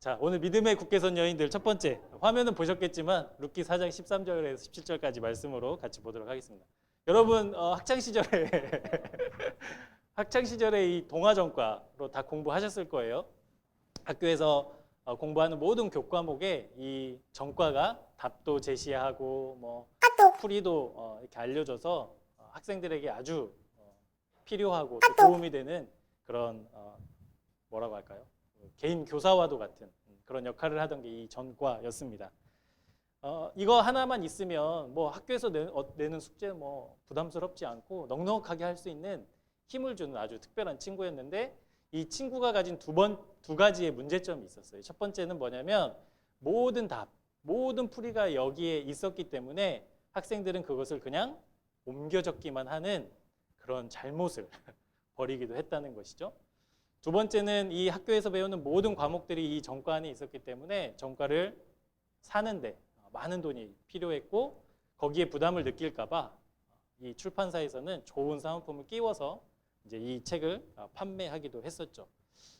자, 오늘 믿음의 국회선 여인들 첫 번째, 화면은 보셨겠지만 룻기 4장 13절에서 17절까지 말씀으로 같이 보도록 하겠습니다. 여러분 학창 시절에 학창 시절에 이 동아전과로 다 공부하셨을 거예요. 학교에서 공부하는 모든 교과목에 이 전과가 답도 제시하고 뭐 풀이도 이렇게 알려줘서 학생들에게 아주 필요하고 또 도움이 되는 그런 뭐라고 할까요? 개인 교사와도 같은 그런 역할을 하던 게 이 전과였습니다. 이거 하나만 있으면 뭐 학교에서 내는 숙제 뭐 부담스럽지 않고 넉넉하게 할 수 있는 힘을 주는 아주 특별한 친구였는데 이 친구가 가진 두 가지의 문제점이 있었어요. 첫 번째는 뭐냐면 모든 답, 모든 풀이가 여기에 있었기 때문에 학생들은 그것을 그냥 옮겨 적기만 하는 그런 잘못을 벌이기도 했다는 것이죠. 두 번째는 이 학교에서 배우는 모든 과목들이 이 전과 안에 있었기 때문에 전과를 사는데 많은 돈이 필요했고 거기에 부담을 느낄까 봐 이 출판사에서는 좋은 사은품을 끼워서 이제 이 책을 판매하기도 했었죠.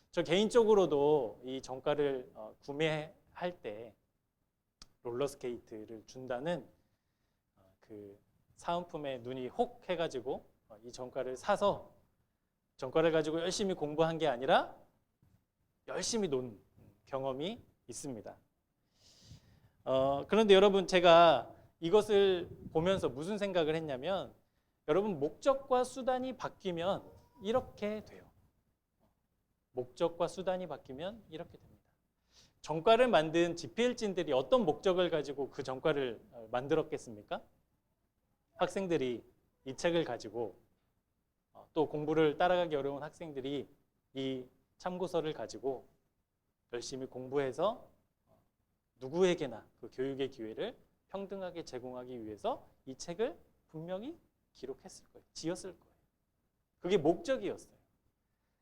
저 개인적으로도 이 전과를 구매할 때 롤러스케이트를 준다는 그 사은품에 눈이 혹 해가지고 이 전과를 사서 전과를 가지고 열심히 공부한 게 아니라 열심히 논 경험이 있습니다. 그런데 여러분 제가 이것을 보면서 무슨 생각을 했냐면 여러분 목적과 수단이 바뀌면 이렇게 돼요. 목적과 수단이 바뀌면 이렇게 됩니다. 전과를 만든 집필진들이 어떤 목적을 가지고 그 전과를 만들었겠습니까? 학생들이 이 책을 가지고 또 공부를 따라가기 어려운 학생들이 이 참고서를 가지고 열심히 공부해서 누구에게나 그 교육의 기회를 평등하게 제공하기 위해서 이 책을 분명히 기록했을 거예요. 지었을 거예요. 그게 목적이었어요.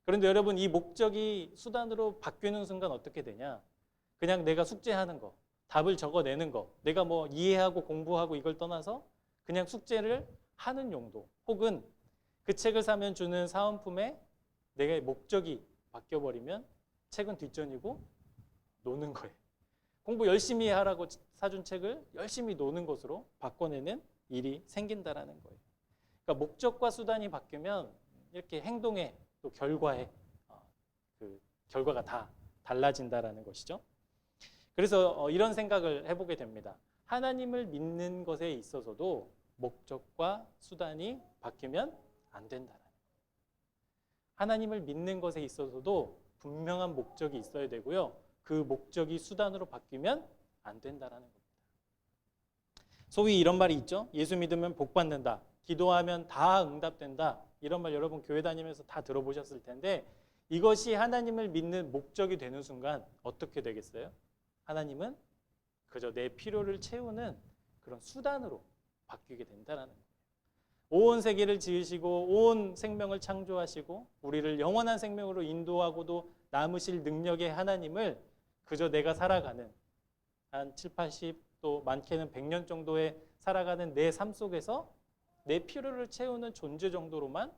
그런데 여러분 이 목적이 수단으로 바뀌는 순간 어떻게 되냐? 그냥 내가 숙제하는 거, 답을 적어내는 거, 내가 뭐 이해하고 공부하고 이걸 떠나서 그냥 숙제를 하는 용도 혹은 그 책을 사면 주는 사은품에 내가 목적이 바뀌어버리면 책은 뒷전이고 노는 거예요. 공부 열심히 하라고 사준 책을 열심히 노는 것으로 바꿔내는 일이 생긴다라는 거예요. 그러니까 목적과 수단이 바뀌면 이렇게 행동의 또 결과에 그 결과가 다 달라진다라는 것이죠. 그래서 이런 생각을 해보게 됩니다. 하나님을 믿는 것에 있어서도 목적과 수단이 바뀌면 안 된다라는 거예요. 하나님을 믿는 것에 있어서도 분명한 목적이 있어야 되고요. 그 목적이 수단으로 바뀌면 안 된다라는 겁니다. 소위 이런 말이 있죠. 예수 믿으면 복 받는다. 기도하면 다 응답된다. 이런 말 여러분 교회 다니면서 다 들어보셨을 텐데 이것이 하나님을 믿는 목적이 되는 순간 어떻게 되겠어요? 하나님은 그저 내 필요를 채우는 그런 수단으로 바뀌게 된다라는 거예요. 온 세계를 지으시고 온 생명을 창조하시고 우리를 영원한 생명으로 인도하고도 남으실 능력의 하나님을 그저 내가 살아가는 한 7, 80, 또 많게는 100년 정도의 살아가는 내 삶 속에서 내 필요를 채우는 존재 정도로만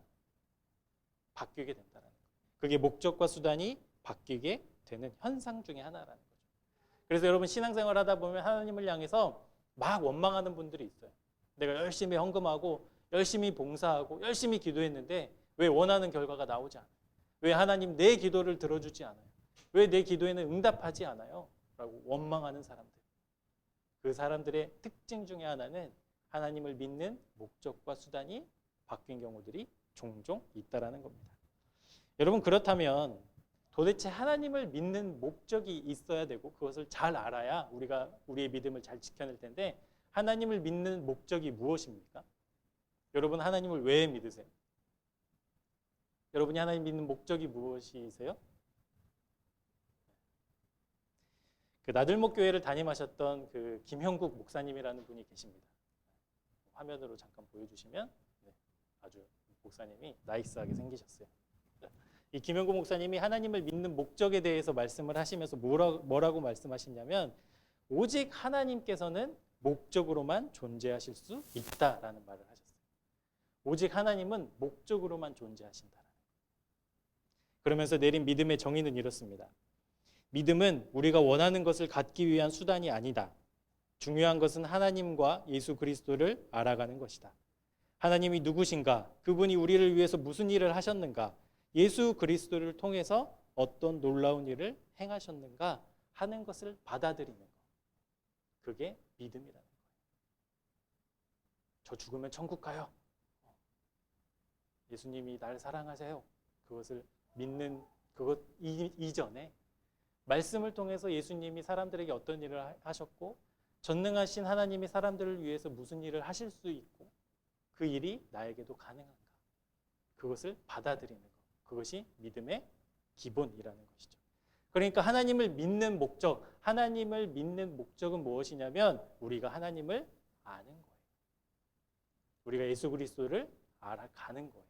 바뀌게 된다는 거예요. 그게 목적과 수단이 바뀌게 되는 현상 중에 하나라는 거죠. 그래서 여러분 신앙생활 하다 보면 하나님을 향해서 막 원망하는 분들이 있어요. 내가 열심히 헌금하고 열심히 봉사하고 열심히 기도했는데 왜 원하는 결과가 나오지 않아요? 왜 하나님 내 기도를 들어주지 않아요? 왜 내 기도에는 응답하지 않아요? 라고 원망하는 사람들. 그 사람들의 특징 중에 하나는 하나님을 믿는 목적과 수단이 바뀐 경우들이 종종 있다라는 겁니다. 여러분 그렇다면 도대체 하나님을 믿는 목적이 있어야 되고 그것을 잘 알아야 우리가 우리의 믿음을 잘 지켜낼 텐데 하나님을 믿는 목적이 무엇입니까? 여러분 하나님을 왜 믿으세요? 여러분이 하나님 믿는 목적이 무엇이세요? 그 나들목 교회를 담임하셨던 그 김형국 목사님이라는 분이 계십니다. 화면으로 잠깐 보여주시면 아주 목사님이 나이스하게 생기셨어요. 이 김형국 목사님이 하나님을 믿는 목적에 대해서 말씀을 하시면서 뭐라고 말씀하시냐면 오직 하나님께서는 목적으로만 존재하실 수 있다라는 말을 하셨어요. 오직 하나님은 목적으로만 존재하신다. 그러면서 내린 믿음의 정의는 이렇습니다. 믿음은 우리가 원하는 것을 갖기 위한 수단이 아니다. 중요한 것은 하나님과 예수 그리스도를 알아가는 것이다. 하나님이 누구신가? 그분이 우리를 위해서 무슨 일을 하셨는가? 예수 그리스도를 통해서 어떤 놀라운 일을 행하셨는가 하는 것을 받아들이는 것. 그게 믿음이라는 거예요. 저 죽으면 천국 가요. 예수님이 나를 사랑하세요. 그것을 믿는 그것 이전에 말씀을 통해서 예수님이 사람들에게 어떤 일을 하셨고 전능하신 하나님이 사람들을 위해서 무슨 일을 하실 수 있고 그 일이 나에게도 가능한가. 그것을 받아들이는 것. 그것이 믿음의 기본이라는 것이죠. 그러니까 하나님을 믿는 목적, 하나님을 믿는 목적은 무엇이냐면 우리가 하나님을 아는 거예요. 우리가 예수 그리스도를 알아가는 거예요.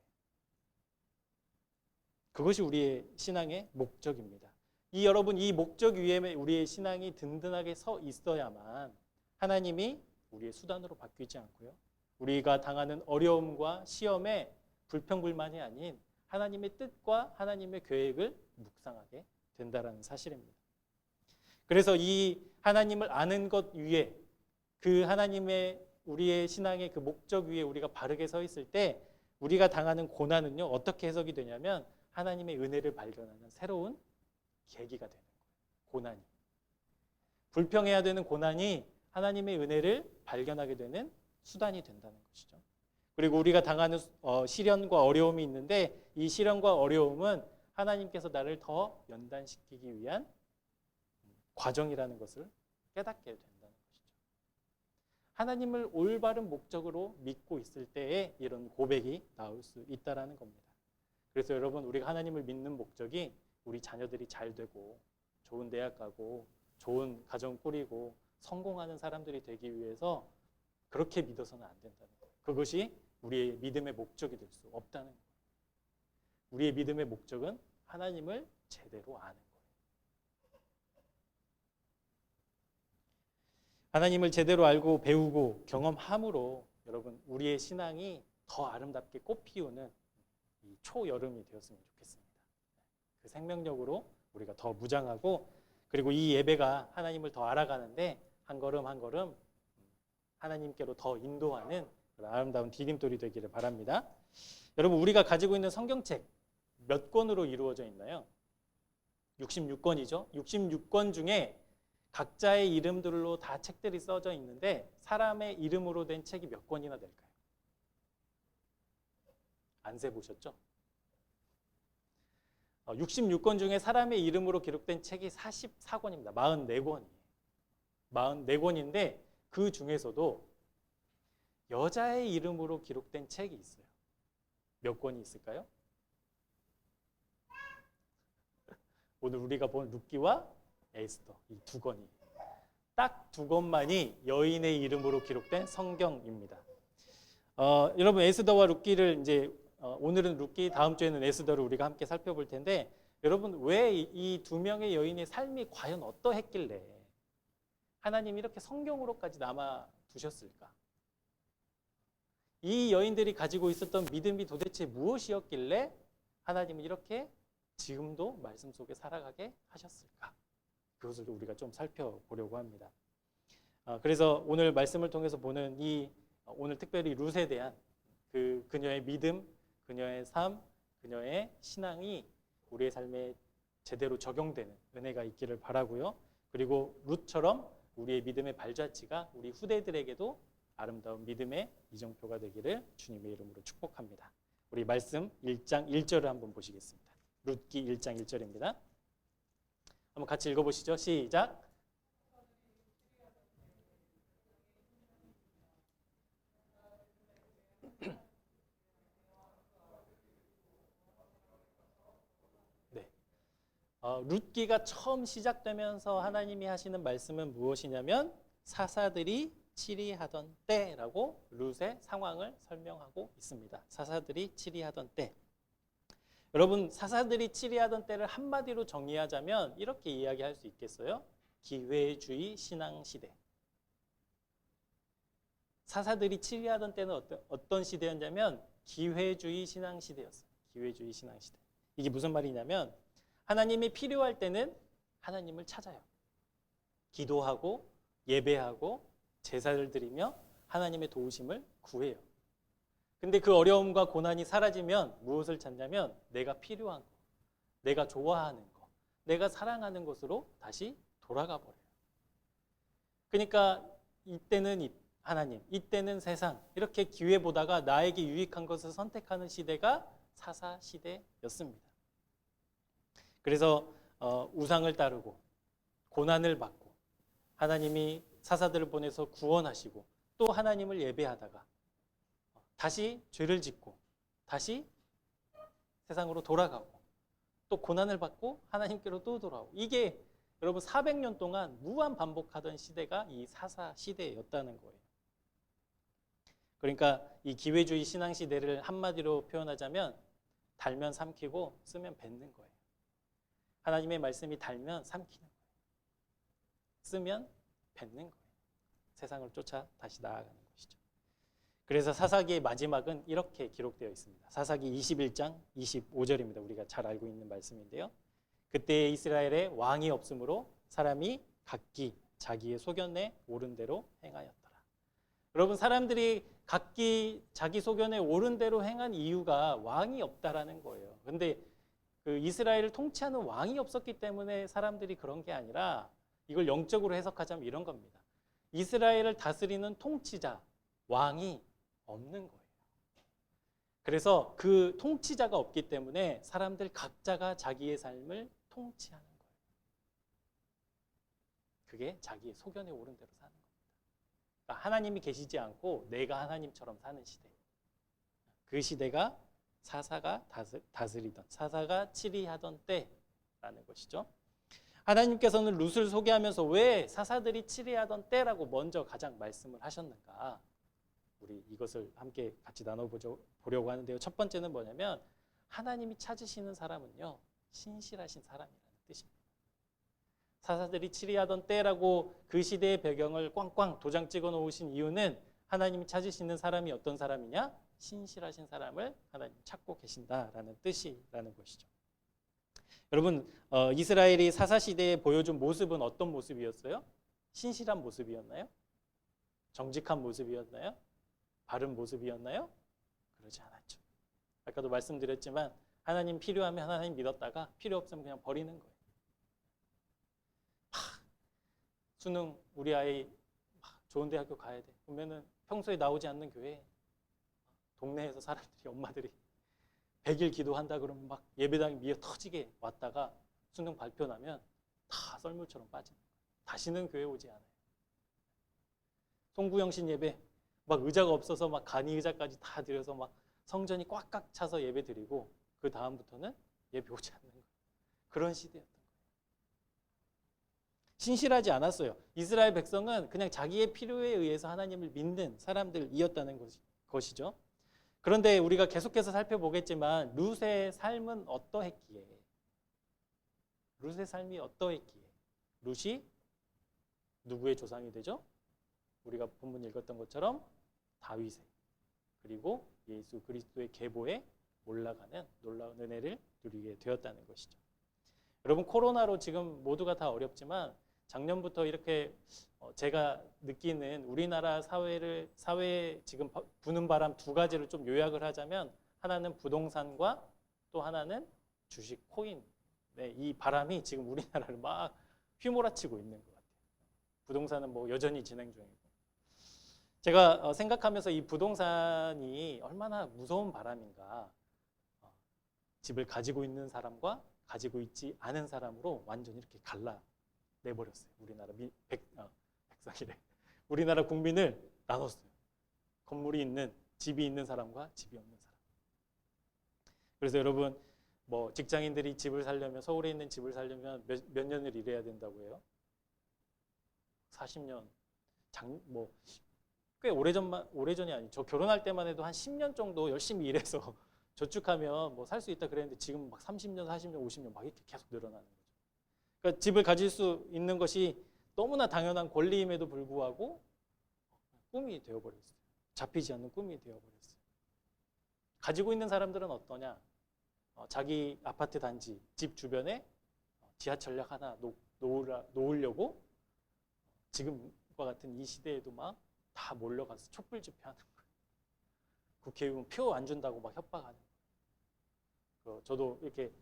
그것이 우리의 신앙의 목적입니다. 여러분 이 목적 위에 우리의 신앙이 든든하게 서 있어야만 하나님이 우리의 수단으로 바뀌지 않고요. 우리가 당하는 어려움과 시험에 불평불만이 아닌 하나님의 뜻과 하나님의 계획을 묵상하게 된다는 사실입니다. 그래서 이 하나님을 아는 것 위에 그 하나님의 우리의 신앙의 그 목적 위에 우리가 바르게 서 있을 때 우리가 당하는 고난은요 어떻게 해석이 되냐면 하나님의 은혜를 발견하는 새로운 계기가 되는 거예요. 고난이. 불평해야 되는 고난이 하나님의 은혜를 발견하게 되는 수단이 된다는 것이죠. 그리고 우리가 당하는 시련과 어려움이 있는데 이 시련과 어려움은 하나님께서 나를 더 연단시키기 위한 과정이라는 것을 깨닫게 된다는 것이죠. 하나님을 올바른 목적으로 믿고 있을 때에 이런 고백이 나올 수 있다는 겁니다. 그래서 여러분 우리가 하나님을 믿는 목적이 우리 자녀들이 잘 되고 좋은 대학 가고 좋은 가정 꾸리고 성공하는 사람들이 되기 위해서 그렇게 믿어서는 안 된다는 거예요. 그것이 우리의 믿음의 목적이 될 수 없다는 거예요. 우리의 믿음의 목적은 하나님을 제대로 아는 거예요. 하나님을 제대로 알고 배우고 경험함으로 여러분 우리의 신앙이 더 아름답게 꽃피우는 이 초여름이 되었으면 좋겠습니다. 그 생명력으로 우리가 더 무장하고 그리고 이 예배가 하나님을 더 알아가는데 한 걸음 한 걸음 하나님께로 더 인도하는 아름다운 디딤돌이 되기를 바랍니다. 여러분 우리가 가지고 있는 성경책 몇 권으로 이루어져 있나요? 66권이죠. 66권 중에 각자의 이름들로 다 책들이 써져 있는데 사람의 이름으로 된 책이 몇 권이나 될까요? 안 세보셨죠? 66권 중에 사람의 이름으로 기록된 책이 44권입니다. 44권이에요. 44권인데 그 중에서도 여자의 이름으로 기록된 책이 있어요. 몇 권이 있을까요? 오늘 우리가 본 룻기와 에스더 이 두 권이 딱 두 권만이 여인의 이름으로 기록된 성경입니다. 여러분 에스더와 룻기를 이제 오늘은 룻기, 다음 주에는 에스더를 우리가 함께 살펴볼 텐데 여러분 왜 이 두 명의 여인의 삶이 과연 어떠했길래 하나님이 이렇게 성경으로까지 남아 두셨을까? 이 여인들이 가지고 있었던 믿음이 도대체 무엇이었길래 하나님은 이렇게 지금도 말씀 속에 살아가게 하셨을까? 그것을 우리가 좀 살펴보려고 합니다. 그래서 오늘 말씀을 통해서 보는 오늘 특별히 룻에 대한 그녀의 믿음, 그녀의 삶, 그녀의 신앙이 우리의 삶에 제대로 적용되는 은혜가 있기를 바라고요. 그리고 룻처럼 우리의 믿음의 발자취가 우리 후대들에게도 아름다운 믿음의 이정표가 되기를 주님의 이름으로 축복합니다. 우리 말씀 1장 1절을 한번 보시겠습니다. 룻기 1장 1절입니다. 한번 같이 읽어보시죠. 시작. 네. 룻기가 처음 시작되면서 하나님이 하시는 말씀은 무엇이냐면 사사들이 치리하던 때라고 룻의 상황을 설명하고 있습니다. 사사들이 치리하던 때. 여러분 사사들이 치리하던 때를 한마디로 정의하자면 이렇게 이야기할 수 있겠어요? 기회주의 신앙시대. 사사들이 치리하던 때는 어떤 시대였냐면 기회주의 신앙시대였어요. 기회주의 신앙시대. 이게 무슨 말이냐면 하나님이 필요할 때는 하나님을 찾아요. 기도하고 예배하고 제사를 드리며 하나님의 도우심을 구해요. 근데 그 어려움과 고난이 사라지면 무엇을 찾냐면 내가 필요한 거, 내가 좋아하는 거, 내가 사랑하는 것으로 다시 돌아가 버려요. 그러니까 이때는 하나님, 이때는 세상, 이렇게 기회 보다가 나에게 유익한 것을 선택하는 시대가 사사 시대였습니다. 그래서 우상을 따르고 고난을 받고 하나님이 사사들을 보내서 구원하시고 또 하나님을 예배하다가 다시 죄를 짓고 다시 세상으로 돌아가고 또 고난을 받고 하나님께로 또 돌아오고, 이게 여러분 400년 동안 무한 반복하던 시대가 이 사사 시대였다는 거예요. 그러니까 이 기회주의 신앙 시대를 한마디로 표현하자면 달면 삼키고 쓰면 뱉는 거예요. 하나님의 말씀이 달면 삼키는 거예요. 쓰면 뱉는 거예요. 세상을 쫓아 다시 나아가는 것이죠. 그래서 사사기의 마지막은 이렇게 기록되어 있습니다. 사사기 21장 25절입니다. 우리가 잘 알고 있는 말씀인데요. 그때 이스라엘에 왕이 없으므로 사람이 각기 자기의 소견에 옳은 대로 행하였더라. 여러분, 사람들이 각기 자기 소견에 옳은 대로 행한 이유가 왕이 없다라는 거예요. 근데 그 이스라엘을 통치하는 왕이 없었기 때문에 사람들이 그런 게 아니라, 이걸 영적으로 해석하자면 이런 겁니다. 이스라엘을 다스리는 통치자, 왕이 없는 거예요. 그래서 그 통치자가 없기 때문에 사람들 각자가 자기의 삶을 통치하는 거예요. 그게 자기의 소견에 옳은 대로 사는 겁니다. 그러니까 하나님이 계시지 않고 내가 하나님처럼 사는 시대. 그 시대가 사사가 다스리던, 사사가 치리하던 때라는 것이죠. 하나님께서는 룻을 소개하면서 왜 사사들이 치리하던 때라고 먼저 가장 말씀을 하셨는가? 우리 이것을 함께 같이 나눠보려고 하는데요. 첫 번째는 뭐냐면, 하나님이 찾으시는 사람은요, 신실하신 사람이라는 뜻입니다. 사사들이 치리하던 때라고 그 시대의 배경을 꽝꽝 도장 찍어 놓으신 이유는 하나님이 찾으시는 사람이 어떤 사람이냐? 신실하신 사람을 하나님 찾고 계신다라는 뜻이라는 것이죠. 여러분, 이스라엘이 사사시대에 보여준 모습은 어떤 모습이었어요? 신실한 모습이었나요? 정직한 모습이었나요? 바른 모습이었나요? 그러지 않았죠. 아까도 말씀드렸지만 하나님 필요하면 하나님 믿었다가 필요 없으면 그냥 버리는 거예요. 수능 우리 아이 좋은 대학교 가야 돼. 그러면은 평소에 나오지 않는 교회, 동네에서 사람들이, 엄마들이 100일 기도한다 그러면 막 예배당에 미어 터지게 왔다가 수능 발표 나면 다 썰물처럼 빠지는 거예요. 다시는 교회 오지 않아요. 송구영신 예배 막 의자가 없어서 막 간이 의자까지 다 들여서 막 성전이 꽉꽉 차서 예배 드리고 그 다음부터는 예배 오지 않는 거예요. 그런 시대였던 거예요. 신실하지 않았어요. 이스라엘 백성은 그냥 자기의 필요에 의해서 하나님을 믿는 사람들이었다는 것이죠. 그런데 우리가 계속해서 살펴보겠지만 룻의 삶은 어떠했기에? 룻의 삶이 어떠했기에? 룻이 누구의 조상이 되죠? 우리가 본문 읽었던 것처럼 다윗의, 그리고 예수 그리스도의 계보에 올라가는 놀라운 은혜를 누리게 되었다는 것이죠. 여러분, 코로나로 지금 모두가 다 어렵지만 작년부터 이렇게 제가 느끼는 우리나라 사회에 지금 부는 바람 두 가지를 좀 요약을 하자면, 하나는 부동산과 또 하나는 주식, 코인. 네, 이 바람이 지금 우리나라를 막 휘몰아치고 있는 것 같아요. 부동산은 뭐 여전히 진행 중이고. 제가 생각하면서 이 부동산이 얼마나 무서운 바람인가. 집을 가지고 있는 사람과 가지고 있지 않은 사람으로 완전히 이렇게 갈라내버렸어요. 우리나라 백성이래. 우리나라 국민을 나눴어요. 건물이 있는, 집이 있는 사람과 집이 없는 사람. 그래서 여러분, 뭐 직장인들이 집을 살려면, 서울에 있는 집을 살려면 몇 년을 일해야 된다고 해요? 40년. 꽤 오래전이 아니죠. 저 결혼할 때만 해도 한 10년 정도 열심히 일해서 저축하면 뭐 살 수 있다 그랬는데 지금 막 30년, 40년, 50년 막 이렇게 계속 늘어나는 거죠. 그러니까 집을 가질 수 있는 것이 너무나 당연한 권리임에도 불구하고 꿈이 되어버렸어요. 잡히지 않는 꿈이 되어버렸어요. 가지고 있는 사람들은 어떠냐? 자기 아파트 단지, 집 주변에 지하철역 하나 놓으려고 지금과 같은 이 시대에도 막 다 몰려가서 촛불 집회하는 거예요. 국회의원 표 안 준다고 막 협박하는 거예요. 저도 이렇게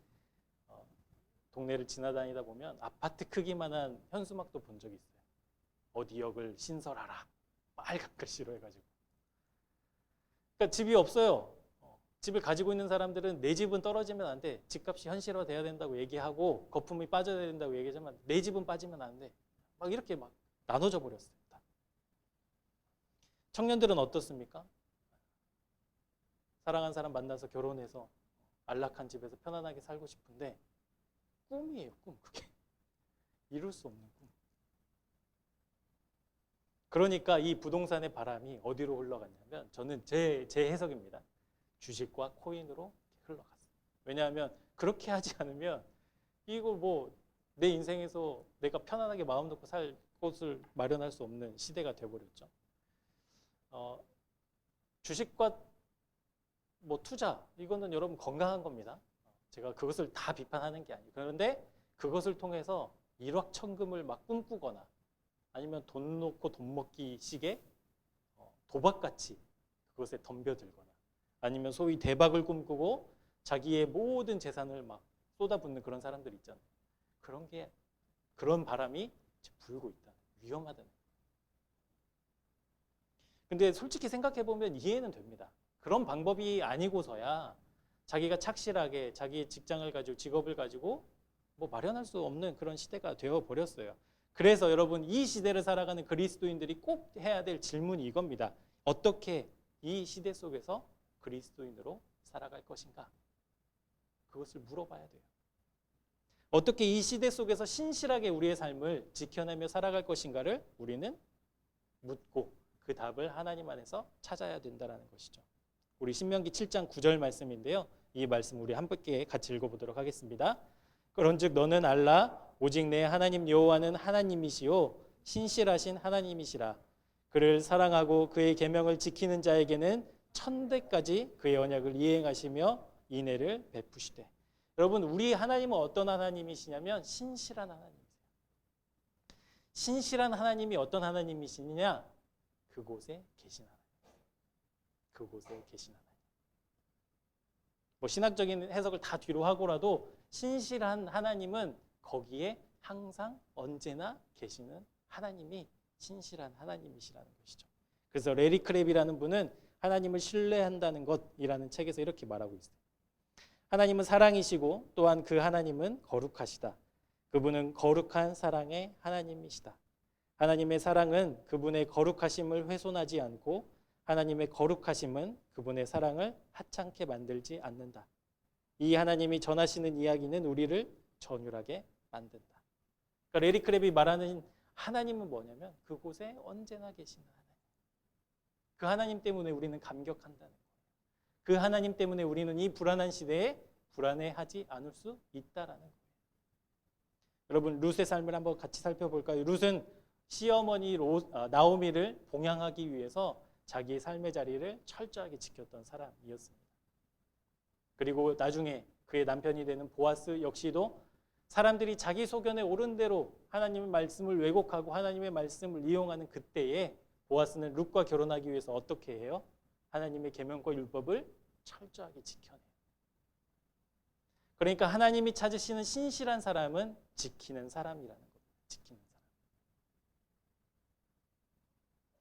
동네를 지나다니다 보면 아파트 크기만한 현수막도 본 적이 있어요. 어디 역을 신설하라. 빨간 글씨로 해가지고. 그러니까 집이 없어요. 집을 가지고 있는 사람들은 내 집은 떨어지면 안 돼. 집값이 현실화돼야 된다고 얘기하고 거품이 빠져야 된다고 얘기하지만 내 집은 빠지면 안 돼. 막 이렇게 막 나눠져 버렸어요. 청년들은 어떻습니까? 사랑한 사람 만나서 결혼해서 안락한 집에서 편안하게 살고 싶은데 꿈이에요, 꿈. 그게 이룰 수 없는 꿈. 그러니까 이 부동산의 바람이 어디로 흘러갔냐면 저는 제 해석입니다. 주식과 코인으로 흘러갔어요. 왜냐하면 그렇게 하지 않으면 이거 뭐 내 인생에서 내가 편안하게 마음 놓고 살 곳을 마련할 수 없는 시대가 되어버렸죠. 주식과 뭐 투자 이거는 여러분 건강한 겁니다. 제가 그것을 다 비판하는 게 아니에요. 그런데 그것을 통해서 일확천금을 막 꿈꾸거나 아니면 돈 놓고 돈 먹기 식의 도박같이 그것에 덤벼들거나 아니면 소위 대박을 꿈꾸고 자기의 모든 재산을 막 쏟아붓는 그런 사람들 있잖아요. 그런 바람이 불고 있다. 위험하다는. 근데 솔직히 생각해보면 이해는 됩니다. 그런 방법이 아니고서야 자기가 착실하게 자기의 직장을 가지고 직업을 가지고 뭐 마련할 수 없는 그런 시대가 되어버렸어요. 그래서 여러분 이 시대를 살아가는 그리스도인들이 꼭 해야 될 질문이 이겁니다. 어떻게 이 시대 속에서 그리스도인으로 살아갈 것인가? 그것을 물어봐야 돼요. 어떻게 이 시대 속에서 신실하게 우리의 삶을 지켜내며 살아갈 것인가를 우리는 묻고 그 답을 하나님 안에서 찾아야 된다는 것이죠. 우리 신명기 7장 9절 말씀인데요. 이 말씀 우리 함께 같이 읽어보도록 하겠습니다. 그런즉 너는 알라 오직 내 하나님 여호와는 하나님이시요 신실하신 하나님이시라. 그를 사랑하고 그의 계명을 지키는 자에게는 천대까지 그의 언약을 이행하시며 인애를 베푸시되. 여러분 우리 하나님은 어떤 하나님이시냐면 신실한 하나님이세요. 신실한 하나님이 어떤 하나님이시냐? 그곳에 계신 하나님. 그곳에 계신 하나님. 뭐 신학적인 해석을 다 뒤로 하고라도 신실한 하나님은 거기에 항상 언제나 계시는 하나님이 신실한 하나님이시라는 것이죠. 그래서 레리 크랩이라는 분은 하나님을 신뢰한다는 것이라는 책에서 이렇게 말하고 있어요. 하나님은 사랑이시고 또한 그 하나님은 거룩하시다. 그분은 거룩한 사랑의 하나님이시다. 하나님의 사랑은 그분의 거룩하심을 훼손하지 않고 하나님의 거룩하심은 그분의 사랑을 하찮게 만들지 않는다. 이 하나님이 전하시는 이야기는 우리를 전율하게 만든다. 그러니까 레리 크랩이 말하는 하나님은 뭐냐면 그곳에 언제나 계시는 하나님. 그 하나님 때문에 우리는 감격한다는 거예요. 그 하나님 때문에 우리는 이 불안한 시대에 불안해하지 않을 수 있다라는 거예요. 여러분 룻의 삶을 한번 같이 살펴볼까요? 룻은 시어머니 나오미를 봉양하기 위해서 자기의 삶의 자리를 철저하게 지켰던 사람이었습니다. 그리고 나중에 그의 남편이 되는 보아스 역시도 사람들이 자기 소견에 옳은 대로 하나님의 말씀을 왜곡하고 하나님의 말씀을 이용하는 그때에 보아스는 룻과 결혼하기 위해서 어떻게 해요? 하나님의 계명과 율법을 철저하게 지켜내요. 그러니까 하나님이 찾으시는 신실한 사람은 지키는 사람이라는 거예요. 지키는 사람.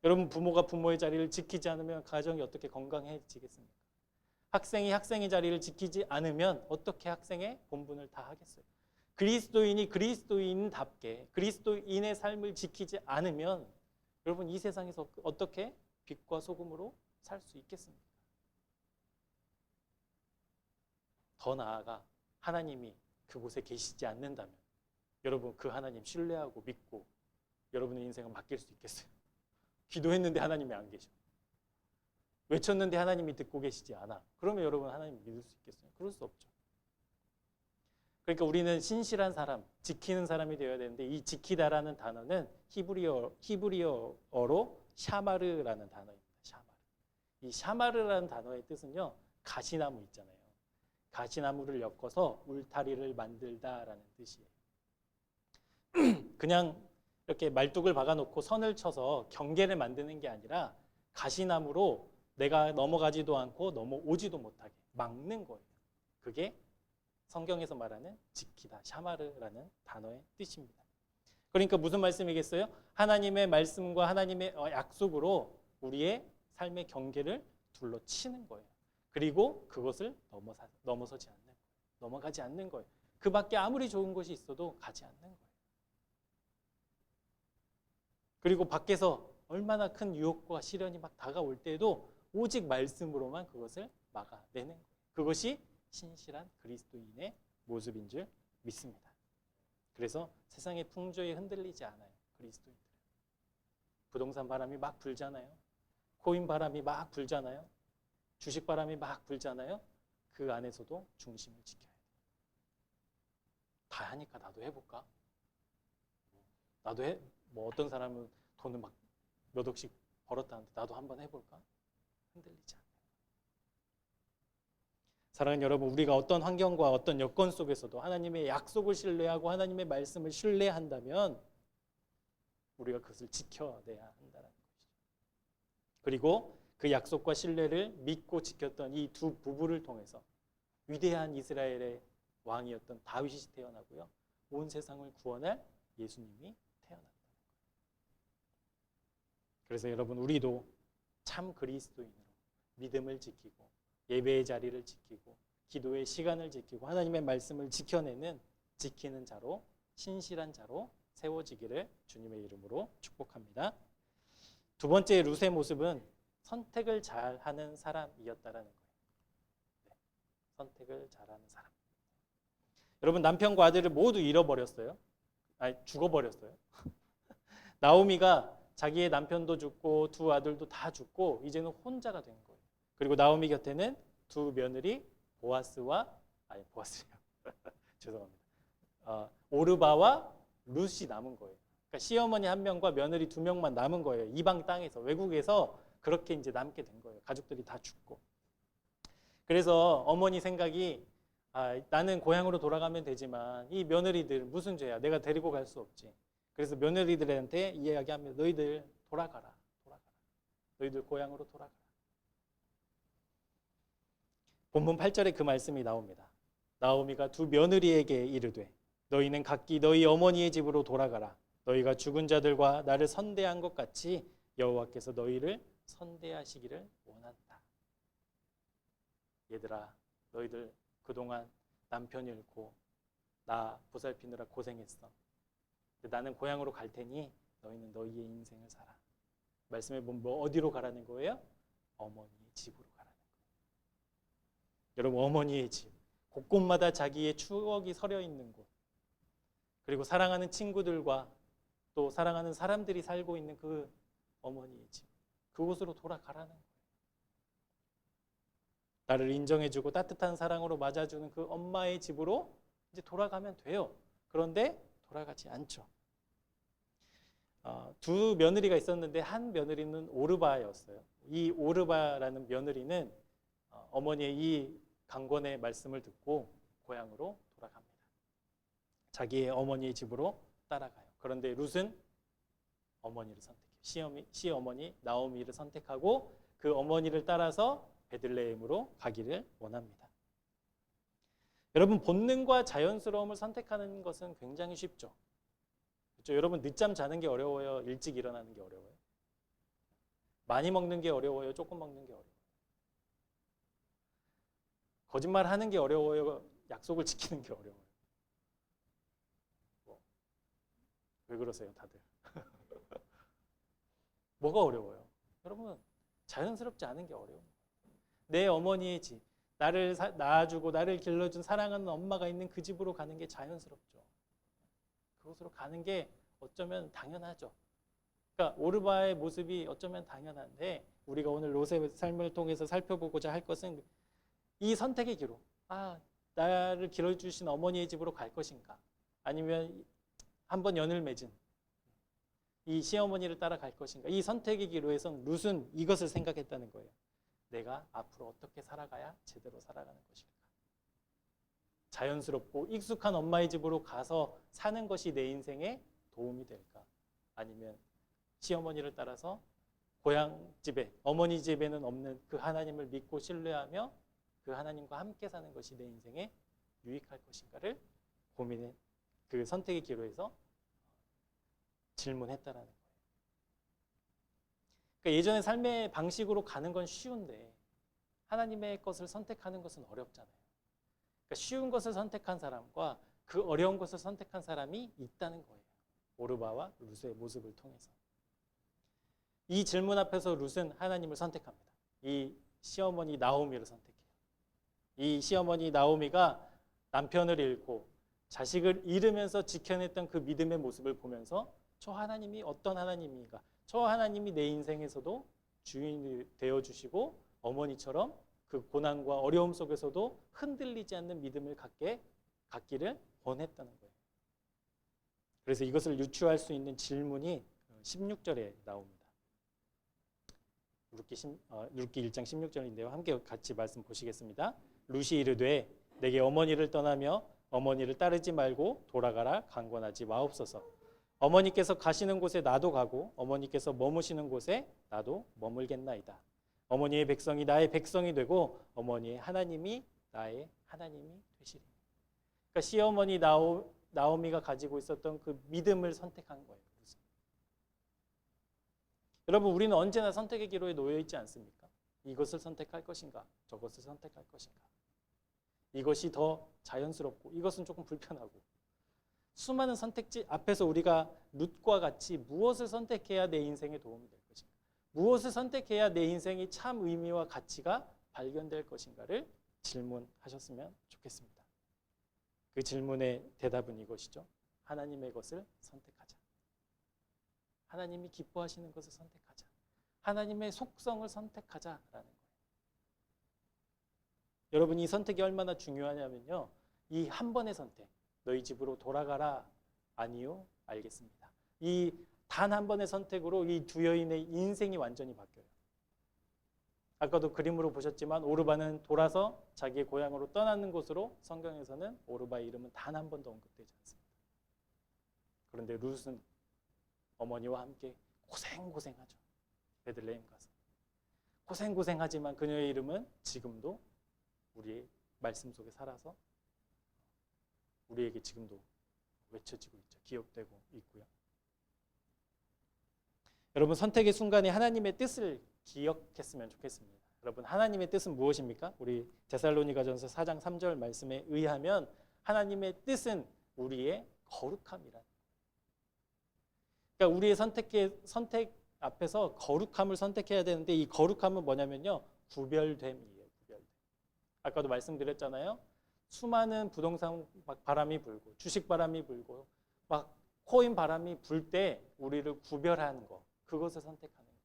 여러분 부모가 부모의 자리를 지키지 않으면 가정이 어떻게 건강해지겠습니까? 학생이 학생의 자리를 지키지 않으면 어떻게 학생의 본분을 다 하겠어요? 그리스도인이 그리스도인답게 그리스도인의 삶을 지키지 않으면 여러분 이 세상에서 어떻게 빛과 소금으로 살 수 있겠습니까? 더 나아가 하나님이 그곳에 계시지 않는다면 여러분 그 하나님 신뢰하고 믿고 여러분의 인생을 맡길 수 있겠어요? 기도했는데 하나님이 안 계셔. 외쳤는데 하나님이 듣고 계시지 않아. 그러면 여러분 하나님 믿을 수 있겠어요? 그럴 수 없죠. 그러니까 우리는 신실한 사람, 지키는 사람이 되어야 되는데 이 지키다라는 단어는 히브리어로 샤마르라는 단어입니다. 샤마르. 이 샤마르라는 단어의 뜻은요. 가시나무 있잖아요. 가시나무를 엮어서 울타리를 만들다라는 뜻이에요. 그냥 이렇게 말뚝을 박아놓고 선을 쳐서 경계를 만드는 게 아니라 가시나무로 내가 넘어가지도 않고 넘어오지도 못하게 막는 거예요. 그게 성경에서 말하는 지키다, 샤마르라는 단어의 뜻입니다. 그러니까 무슨 말씀이겠어요? 하나님의 말씀과 하나님의 약속으로 우리의 삶의 경계를 둘러치는 거예요. 그리고 그것을 넘어서지 않는 거예요. 넘어가지 않는 거예요. 그 밖에 아무리 좋은 것이 있어도 가지 않는 거예요. 그리고 밖에서 얼마나 큰 유혹과 시련이 막 다가올 때에도 오직 말씀으로만 그것을 막아내는 거예요. 그것이 신실한 그리스도인의 모습인 줄 믿습니다. 그래서 세상의 풍조에 흔들리지 않아요. 그리스도인들은. 부동산 바람이 막 불잖아요. 코인 바람이 막 불잖아요. 주식 바람이 막 불잖아요. 그 안에서도 중심을 지켜야 돼요. 다 하니까 나도 해볼까? 나도 해? 뭐 어떤 사람은 돈을 막 몇 억씩 벌었다는데 나도 한번 해볼까? 흔들리지 않아요. 사랑하는 여러분, 우리가 어떤 환경과 어떤 여건 속에서도 하나님의 약속을 신뢰하고 하나님의 말씀을 신뢰한다면 우리가 그것을 지켜내야 한다는 것이죠. 그리고 그 약속과 신뢰를 믿고 지켰던 이 두 부부를 통해서 위대한 이스라엘의 왕이었던 다윗이 태어나고요. 온 세상을 구원할 예수님이 태어났다. 그래서 여러분, 우리도 참 그리스도인으로 믿음을 지키고 예배의 자리를 지키고 기도의 시간을 지키고 하나님의 말씀을 지키는 자로, 신실한 자로 세워지기를 주님의 이름으로 축복합니다. 두 번째 룻의 모습은 선택을 잘하는 사람이었다라는 거예요. 네, 선택을 잘하는 사람. 여러분, 남편과 아들을 모두 잃어버렸어요. 아니, 죽어버렸어요. 나오미가 자기의 남편도 죽고 두 아들도 다 죽고 이제는 혼자가 된 거예요. 그리고 나오미 곁에는 두 며느리 보아스요. 죄송합니다. 오르바와 룻이 남은 거예요. 그러니까 시어머니 한 명과 며느리 두 명만 남은 거예요. 이방 땅에서, 외국에서 그렇게 이제 남게 된 거예요. 가족들이 다 죽고. 그래서 어머니 생각이 나는 고향으로 돌아가면 되지만 이 며느리들 무슨 죄야? 내가 데리고 갈 수 없지. 그래서 며느리들한테 이야기하면 너희들 돌아가라. 너희들 고향으로 돌아가라. 본문 8절에 그 말씀이 나옵니다. 나오미가 두 며느리에게 이르되 너희는 각기 너희 어머니의 집으로 돌아가라. 너희가 죽은 자들과 나를 선대한 것 같이 여호와께서 너희를 선대하시기를 원한다. 얘들아, 너희들 그동안 남편 잃고 나 보살피느라 고생했어. 근데 나는 고향으로 갈 테니 너희는 너희의 인생을 살아. 말씀해 보면 어디로 가라는 거예요? 어머니의 집으로 가라는 거예요. 여러분, 어머니의 집, 곳곳마다 자기의 추억이 서려 있는 곳, 그리고 사랑하는 친구들과 또 사랑하는 사람들이 살고 있는 그 어머니의 집, 그곳으로 돌아가라는 거예요. 나를 인정해주고 따뜻한 사랑으로 맞아주는 그 엄마의 집으로 이제 돌아가면 돼요. 그런데 돌아가지 않죠. 두 며느리가 있었는데 한 며느리는 오르바였어요. 이 오르바라는 며느리는 어머니의 이 강권의 말씀을 듣고 고향으로 돌아갑니다. 자기의 어머니의 집으로 따라가요. 그런데 룻은 어머니를 선택해요. 시어머니 나오미를 선택하고 그 어머니를 따라서 베들레헴으로 가기를 원합니다. 여러분, 본능과 자연스러움을 선택하는 것은 굉장히 쉽죠. 그렇죠? 여러분, 늦잠 자는 게 어려워요? 일찍 일어나는 게 어려워요? 많이 먹는 게 어려워요? 조금 먹는 게 어려워요? 거짓말 하는 게 어려워요? 약속을 지키는 게 어려워요? 왜 그러세요, 다들? 뭐가 어려워요? 여러분, 자연스럽지 않은 게 어려워요. 내 어머니의 집, 나를 낳아주고 나를 길러준 사랑하는 엄마가 있는 그 집으로 가는 게 자연스럽죠. 그곳으로 가는 게 어쩌면 당연하죠. 그러니까 오르바의 모습이 어쩌면 당연한데 우리가 오늘 롯의 삶을 통해서 살펴보고자 할 것은 이 선택의 기로, 나를 길러주신 어머니의 집으로 갈 것인가, 아니면 한번 연을 맺은 이 시어머니를 따라갈 것인가. 이 선택의 기로에선 룻은 이것을 생각했다는 거예요. 내가 앞으로 어떻게 살아가야 제대로 살아가는 것일까. 자연스럽고 익숙한 엄마의 집으로 가서 사는 것이 내 인생에 도움이 될까? 아니면 시어머니를 따라서 고향 집에, 어머니 집에는 없는 그 하나님을 믿고 신뢰하며 그 하나님과 함께 사는 것이 내 인생에 유익할 것인가를 고민해, 그 선택의 기로에서 질문했다라는 거예요. 그러니까 예전의 삶의 방식으로 가는 건 쉬운데 하나님의 것을 선택하는 것은 어렵잖아요. 그러니까 쉬운 것을 선택한 사람과 그 어려운 것을 선택한 사람이 있다는 거예요. 오르바와 룻의 모습을 통해서. 이 질문 앞에서 룻은 하나님을 선택합니다. 이 시어머니 나오미를 선택해요. 이 시어머니 나오미가 남편을 잃고 자식을 잃으면서 지켜냈던 그 믿음의 모습을 보면서 저 하나님이 어떤 하나님인가? 저 하나님이 내 인생에서도 주인이 되어주시고 어머니처럼 그 고난과 어려움 속에서도 흔들리지 않는 믿음을 갖기를 원했다는 거예요. 그래서 이것을 유추할 수 있는 질문이 16절에 나옵니다. 룻기 1장 16절인데요. 함께 같이 말씀 보시겠습니다. 룻이 이르되 내게 어머니를 떠나며 어머니를 따르지 말고 돌아가라 강권하지 마옵소서. 어머니께서 가시는 곳에 나도 가고 어머니께서 머무시는 곳에 나도 머물겠나이다. 어머니의 백성이 나의 백성이 되고 어머니의 하나님이 나의 하나님이 되시리. 그러니까 시어머니 나오미가 가지고 있었던 그 믿음을 선택한 거예요. 여러분, 우리는 언제나 선택의 기로에 놓여 있지 않습니까? 이것을 선택할 것인가, 저것을 선택할 것인가. 이것이 더 자연스럽고 이것은 조금 불편하고, 수많은 선택지 앞에서 우리가 룻과 같이 무엇을 선택해야 내 인생에 도움이 될 것인가, 무엇을 선택해야 내 인생이 참 의미와 가치가 발견될 것인가를 질문하셨으면 좋겠습니다. 그 질문의 대답은 이것이죠. 하나님의 것을 선택하자. 하나님이 기뻐하시는 것을 선택하자. 하나님의 속성을 선택하자라는 거예요. 여러분, 이 선택이 얼마나 중요하냐면요, 이 한 번의 선택, 너희 집으로 돌아가라, 아니요, 알겠습니다. 이 단 한 번의 선택으로 이 두 여인의 인생이 완전히 바뀌어요. 아까도 그림으로 보셨지만 오르바는 돌아서 자기의 고향으로 떠나는 곳으로, 성경에서는 오르바의 이름은 단 한 번도 언급되지 않습니다. 그런데 룻은 어머니와 함께 고생하죠. 베들레헴 가서 고생하지만 그녀의 이름은 지금도 우리의 말씀 속에 살아서 우리에게 지금도 외쳐지고 있죠. 기억되고 있고요. 여러분, 선택의 순간에 하나님의 뜻을 기억했으면 좋겠습니다. 여러분, 하나님의 뜻은 무엇입니까? 우리 데살로니가전서 4장 3절 말씀에 의하면 하나님의 뜻은 우리의 거룩함이라. 그러니까 우리의 선택 앞에서 거룩함을 선택해야 되는데, 이 거룩함은 뭐냐면요, 구별됨이에요. 구별됨. 아까도 말씀드렸잖아요. 수많은 부동산 바람이 불고 주식 바람이 불고 막 코인 바람이 불 때 우리를 구별하는 거, 그것을 선택하는 거예요.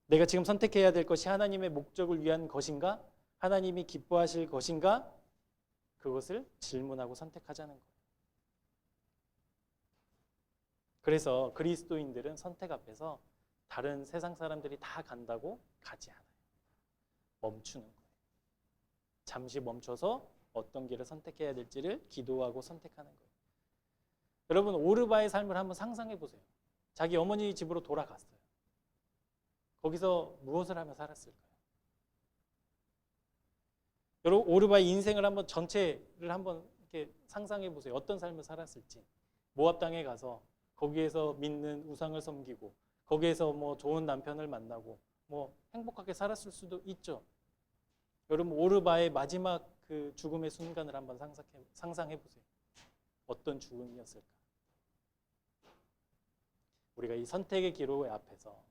내가 지금 선택해야 될 것이 하나님의 목적을 위한 것인가? 하나님이 기뻐하실 것인가? 그것을 질문하고 선택하자는 거예요. 그래서 그리스도인들은 선택 앞에서 다른 세상 사람들이 다 간다고 가지 않아요. 멈추는 거예요. 잠시 멈춰서 어떤 길을 선택해야 될지를 기도하고 선택하는 거예요. 여러분, 오르바의 삶을 한번 상상해 보세요. 자기 어머니 집으로 돌아갔어요. 거기서 무엇을 하며 살았을까요? 여러분, 오르바의 인생을 한번 전체를 한번 이렇게 상상해 보세요. 어떤 삶을 살았을지. 모압 땅에 가서 거기에서 믿는 우상을 섬기고 거기에서 뭐 좋은 남편을 만나고 뭐 행복하게 살았을 수도 있죠. 여러분, 오르바의 마지막 그 죽음의 순간을 한번 상상해 보세요. 어떤 죽음이었을까? 우리가 이 선택의 기로의 앞에서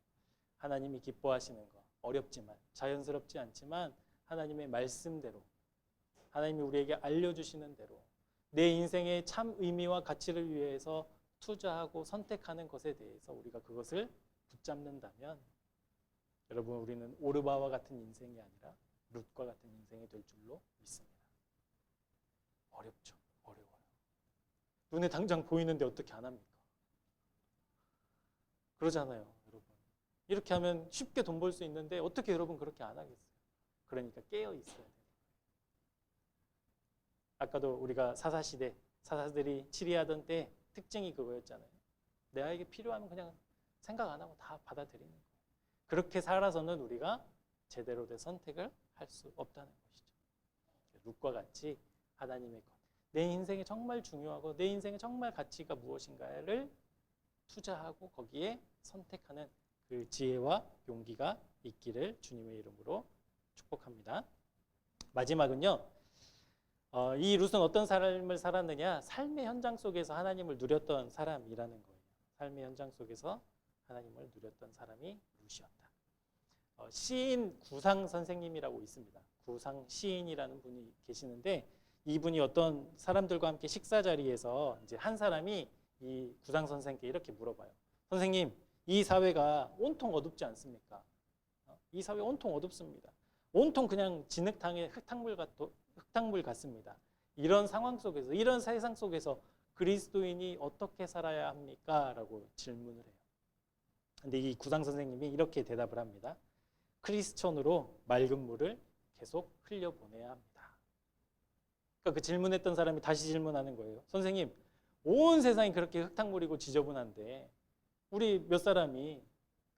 하나님이 기뻐하시는 거, 어렵지만 자연스럽지 않지만 하나님의 말씀대로, 하나님이 우리에게 알려주시는 대로 내 인생의 참 의미와 가치를 위해서 투자하고 선택하는 것에 대해서 우리가 그것을 붙잡는다면, 여러분, 우리는 오르바와 같은 인생이 아니라 룻과 같은 인생이 될 줄로 믿습니다. 어렵죠. 어려워요. 눈에 당장 보이는데 어떻게 안 합니까? 그러잖아요, 여러분. 이렇게 하면 쉽게 돈 벌 수 있는데 어떻게 여러분 그렇게 안 하겠어요? 그러니까 깨어 있어야 돼요. 아까도 우리가 사사시대, 사사들이 치리하던 때 특징이 그거였잖아요. 내가 필요하면 그냥 생각 안 하고 다 받아들이는 거예요. 그렇게 살아서는 우리가 제대로 된 선택을 할 수 없다는 것이죠. 룻과 같이 하나님의 것, 내 인생에 정말 중요하고 내 인생에 정말 가치가 무엇인가를 투자하고 거기에 선택하는 그 지혜와 용기가 있기를 주님의 이름으로 축복합니다. 마지막은요. 이 룻은 어떤 삶을 살았느냐? 삶의 현장 속에서 하나님을 누렸던 사람이라는 거예요. 삶의 현장 속에서 하나님을 누렸던 사람이 룻이었다. 시인 구상 선생님이라고 있습니다. 구상 시인이라는 분이 계시는데 이분이 어떤 사람들과 함께 식사 자리에서 이제 한 사람이 이 구상 선생님께 이렇게 물어봐요. 선생님, 이 사회가 온통 어둡지 않습니까? 이 사회 온통 어둡습니다. 온통 그냥 진흙탕에 흙탕물 같습니다. 이런 상황 속에서, 이런 세상 속에서 그리스도인이 어떻게 살아야 합니까? 라고 질문을 해요. 근데 이 구상 선생님이 이렇게 대답을 합니다. 크리스천으로 맑은 물을 계속 흘려보내야 합니다. 그러니까 그 질문했던 사람이 다시 질문하는 거예요. 선생님, 온 세상이 그렇게 흙탕물이고 지저분한데 우리 몇 사람이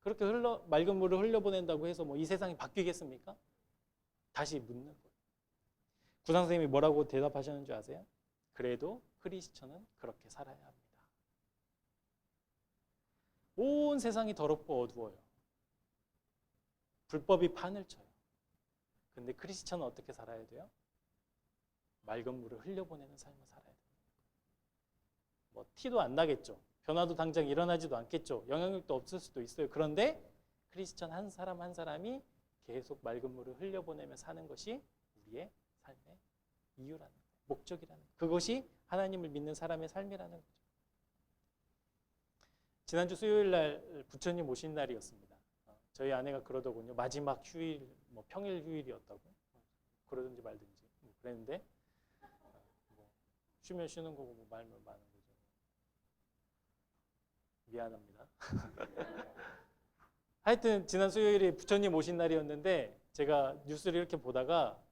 그렇게 맑은 물을 흘려보낸다고 해서 뭐 이 세상이 바뀌겠습니까? 다시 묻는 거예요. 구상 선생님이 뭐라고 대답하셨는 줄 아세요? 그래도 크리스천은 그렇게 살아야 합니다. 온 세상이 더럽고 어두워요. 불법이 판을 쳐요. 근데 크리스천은 어떻게 살아야 돼요? 맑은 물을 흘려보내는 삶을 살아야 돼요. 뭐 티도 안 나겠죠. 변화도 당장 일어나지도 않겠죠. 영향력도 없을 수도 있어요. 그런데 크리스천 한 사람 한 사람이 계속 맑은 물을 흘려보내며 사는 것이 우리의 삶의 이유라는 거예요. 목적이라는 거예요. 그것이 하나님을 믿는 사람의 삶이라는 거죠. 지난주 수요일 날 부처님 오신 날이었습니다. 저희 아내가 그러더군요. 마지막 휴일, 뭐 평일 휴일이었다고 그러든지 말든지 그랬는데 뭐 쉬면 쉬는 거고 뭐 말면 많은 거죠. 미안합니다. 하여튼 지난 수요일이 부처님 오신 날이었는데 제가 뉴스를 이렇게 보다가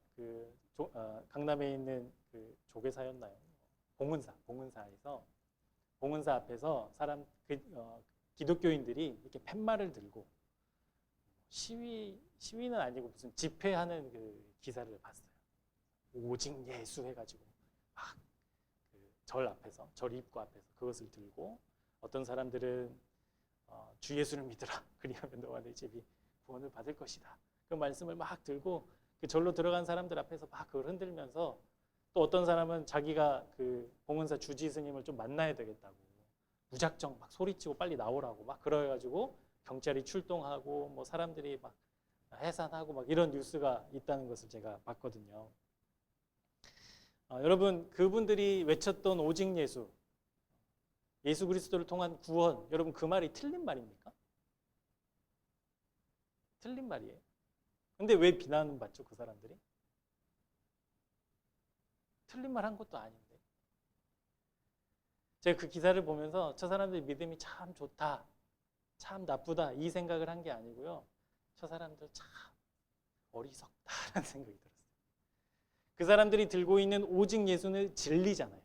강남에 있는 그 조계사였나요? 봉은사에서 봉은사 앞에서 기독교인들이 이렇게 팻말을 들고 시위는 아니고 무슨 집회하는 그 기사를 봤어요. 오직 예수 해가지고 막 절 앞에서, 절 입구 앞에서 그것을 들고 어떤 사람들은 주 예수를 믿으라. 그리하면 너와 내 집이 구원을 받을 것이다. 그 말씀을 막 들고 그 절로 들어간 사람들 앞에서 막 그걸 흔들면서 또 어떤 사람은 자기가 그 봉은사 주지 스님을 좀 만나야 되겠다고 무작정 막 소리치고 빨리 나오라고 막 그래가지고 경찰이 출동하고 뭐 사람들이 막 해산하고 막 이런 뉴스가 있다는 것을 제가 봤거든요. 여러분 그분들이 외쳤던 오직 예수 그리스도를 통한 구원, 여러분 그 말이 틀린 말입니까? 틀린 말이에요. 근데 왜 비난을 받죠, 그 사람들이? 틀린 말 한 것도 아닌데. 제가 그 기사를 보면서 저 사람들 믿음이 참 좋다, 참 나쁘다 이 생각을 한 게 아니고요. 저 사람들 참 어리석다라는 생각이 들었어요. 그 사람들이 들고 있는 오직 예수는 진리잖아요.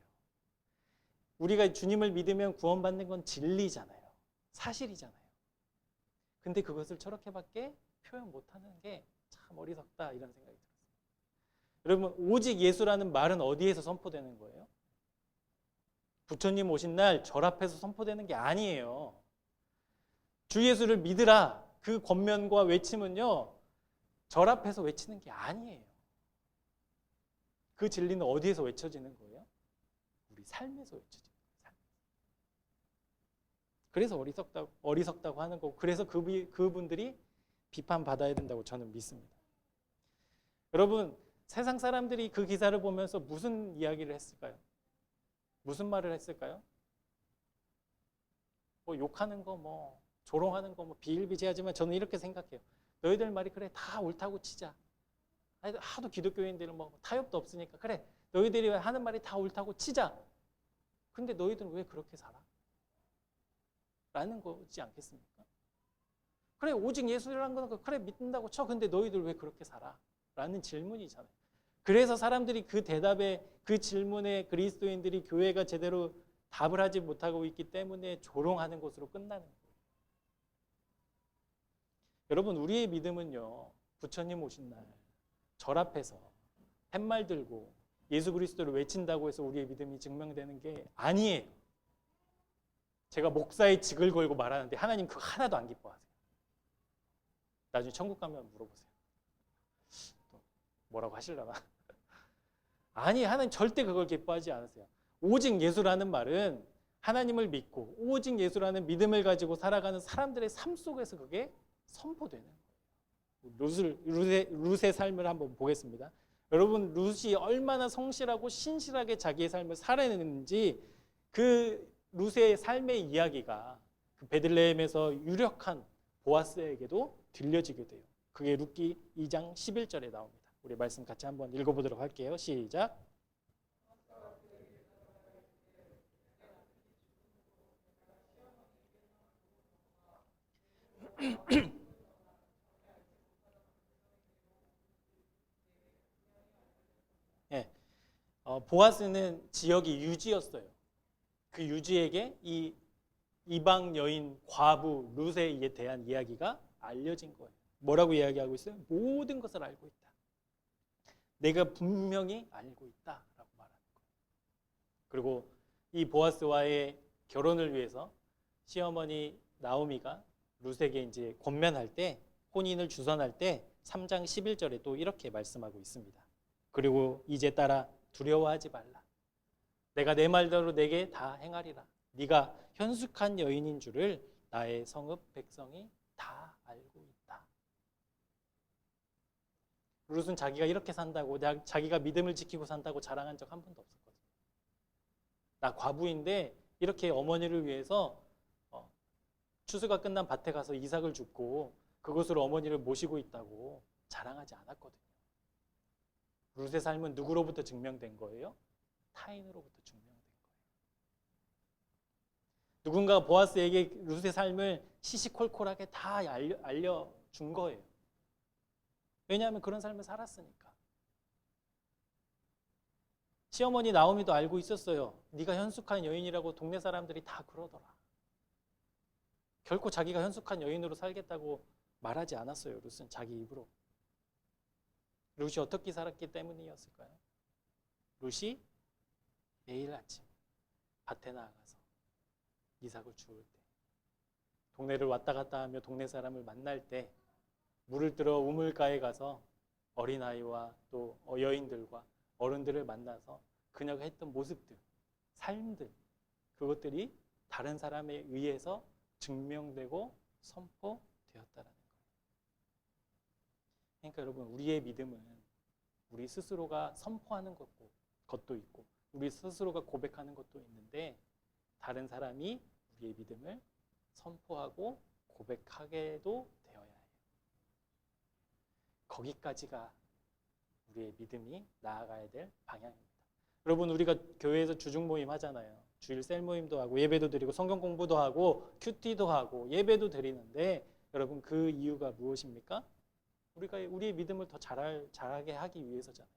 우리가 주님을 믿으면 구원받는 건 진리잖아요. 사실이잖아요. 근데 그것을 저렇게밖에 표현 못하는 게 참 어리석다 이런 생각이 들었어요. 여러분 오직 예수라는 말은 어디에서 선포되는 거예요? 부처님 오신 날 절 앞에서 선포되는 게 아니에요. 주 예수를 믿으라 그 권면과 외침은요. 절 앞에서 외치는 게 아니에요. 그 진리는 어디에서 외쳐지는 거예요? 우리 삶에서 외쳐지는 거예요. 그래서 어리석다고 하는 거고 그래서 그분들이 비판받아야 된다고 저는 믿습니다. 여러분 세상 사람들이 그 기사를 보면서 무슨 이야기를 했을까요? 무슨 말을 했을까요? 뭐 욕하는 거, 뭐 조롱하는 거, 뭐 비일비재하지만 저는 이렇게 생각해요. 너희들 말이 그래 다 옳다고 치자. 하도 기독교인들은 뭐 타협도 없으니까 그래 너희들이 하는 말이 다 옳다고 치자. 근데 너희들은 왜 그렇게 살아? 라는 거지 않겠습니까? 그래 오직 예수라는 건 그래 믿는다고 쳐. 근데 너희들 왜 그렇게 살아? 라는 질문이잖아요. 그래서 사람들이 그 대답에, 그 질문에 그리스도인들이 교회가 제대로 답을 하지 못하고 있기 때문에 조롱하는 것으로 끝나는 거예요. 여러분, 우리의 믿음은요, 부처님 오신 날 절 앞에서 팻말 들고 예수 그리스도를 외친다고 해서 우리의 믿음이 증명되는 게 아니에요. 제가 목사의 직을 걸고 말하는데 하나님 그거 하나도 안 기뻐하세요. 나중에 천국 가면 물어보세요. 또 뭐라고 하시려나? 아니, 하나님 절대 그걸 기뻐하지 않으세요. 오직 예수라는 말은 하나님을 믿고 오직 예수라는 믿음을 가지고 살아가는 사람들의 삶 속에서 그게 선포되는 거예요. 룻의 삶을 한번 보겠습니다. 여러분, 룻이 얼마나 성실하고 신실하게 자기의 삶을 살아내는지 그 룻의 삶의 이야기가 그 베들레헴에서 유력한 보아스에게도 들려지게 돼요. 그게 룻기 2장 11절에 나옵니다. 우리 말씀 같이 한번 읽어보도록 할게요. 시작. 예, 보아스는 지역이 유지였어요. 그 유지에게 이 이방 여인 과부 룻에 대한 이야기가 알려진 거예요. 뭐라고 이야기하고 있어요? 모든 것을 알고 있다. 내가 분명히 알고 있다라고 말하는 거예요. 그리고 이 보아스와의 결혼을 위해서 시어머니 나오미가 룻에게 이제 권면할 때, 혼인을 주선할 때 3장 11절에 또 이렇게 말씀하고 있습니다. 그리고 이제 따라 두려워하지 말라. 내가 내 말대로 내게 다 행하리라. 네가 현숙한 여인인 줄을 나의 성읍 백성이 다 알고 있다. 룻은 자기가 이렇게 산다고, 자기가 믿음을 지키고 산다고 자랑한 적 한 번도 없었거든요. 나 과부인데 이렇게 어머니를 위해서 추수가 끝난 밭에 가서 이삭을 줍고 그것으로 어머니를 모시고 있다고 자랑하지 않았거든요. 룻의 삶은 누구로부터 증명된 거예요? 타인으로부터 증명된 거예요. 누군가 보아스에게 룻의 삶을 시시콜콜하게 다 알려준 거예요. 왜냐하면 그런 삶을 살았으니까. 시어머니 나오미도 알고 있었어요. 네가 현숙한 여인이라고 동네 사람들이 다 그러더라. 결코 자기가 현숙한 여인으로 살겠다고 말하지 않았어요. 룻은 자기 입으로. 룻이 어떻게 살았기 때문이었을까요? 룻이 매일 아침 밭에 나가서 이삭을 주울 때, 동네를 왔다 갔다 하며 동네 사람을 만날 때, 물을 들어 우물가에 가서 어린아이와 또 여인들과 어른들을 만나서 그녀가 했던 모습들, 삶들, 그것들이 다른 사람에 의해서 증명되고 선포되었다라는 거예요. 그러니까 여러분, 우리의 믿음은 우리 스스로가 선포하는 것도 있고 우리 스스로가 고백하는 것도 있는데, 다른 사람이 우리의 믿음을 선포하고 고백하게도 되어야 해요. 거기까지가 우리의 믿음이 나아가야 될 방향입니다. 여러분, 우리가 교회에서 주중 모임 하잖아요. 주일 셀 모임도 하고 예배도 드리고 성경 공부도 하고 큐티도 하고 예배도 드리는데, 여러분 그 이유가 무엇입니까? 우리가 우리의 믿음을 더 잘하게 하기 위해서잖아요.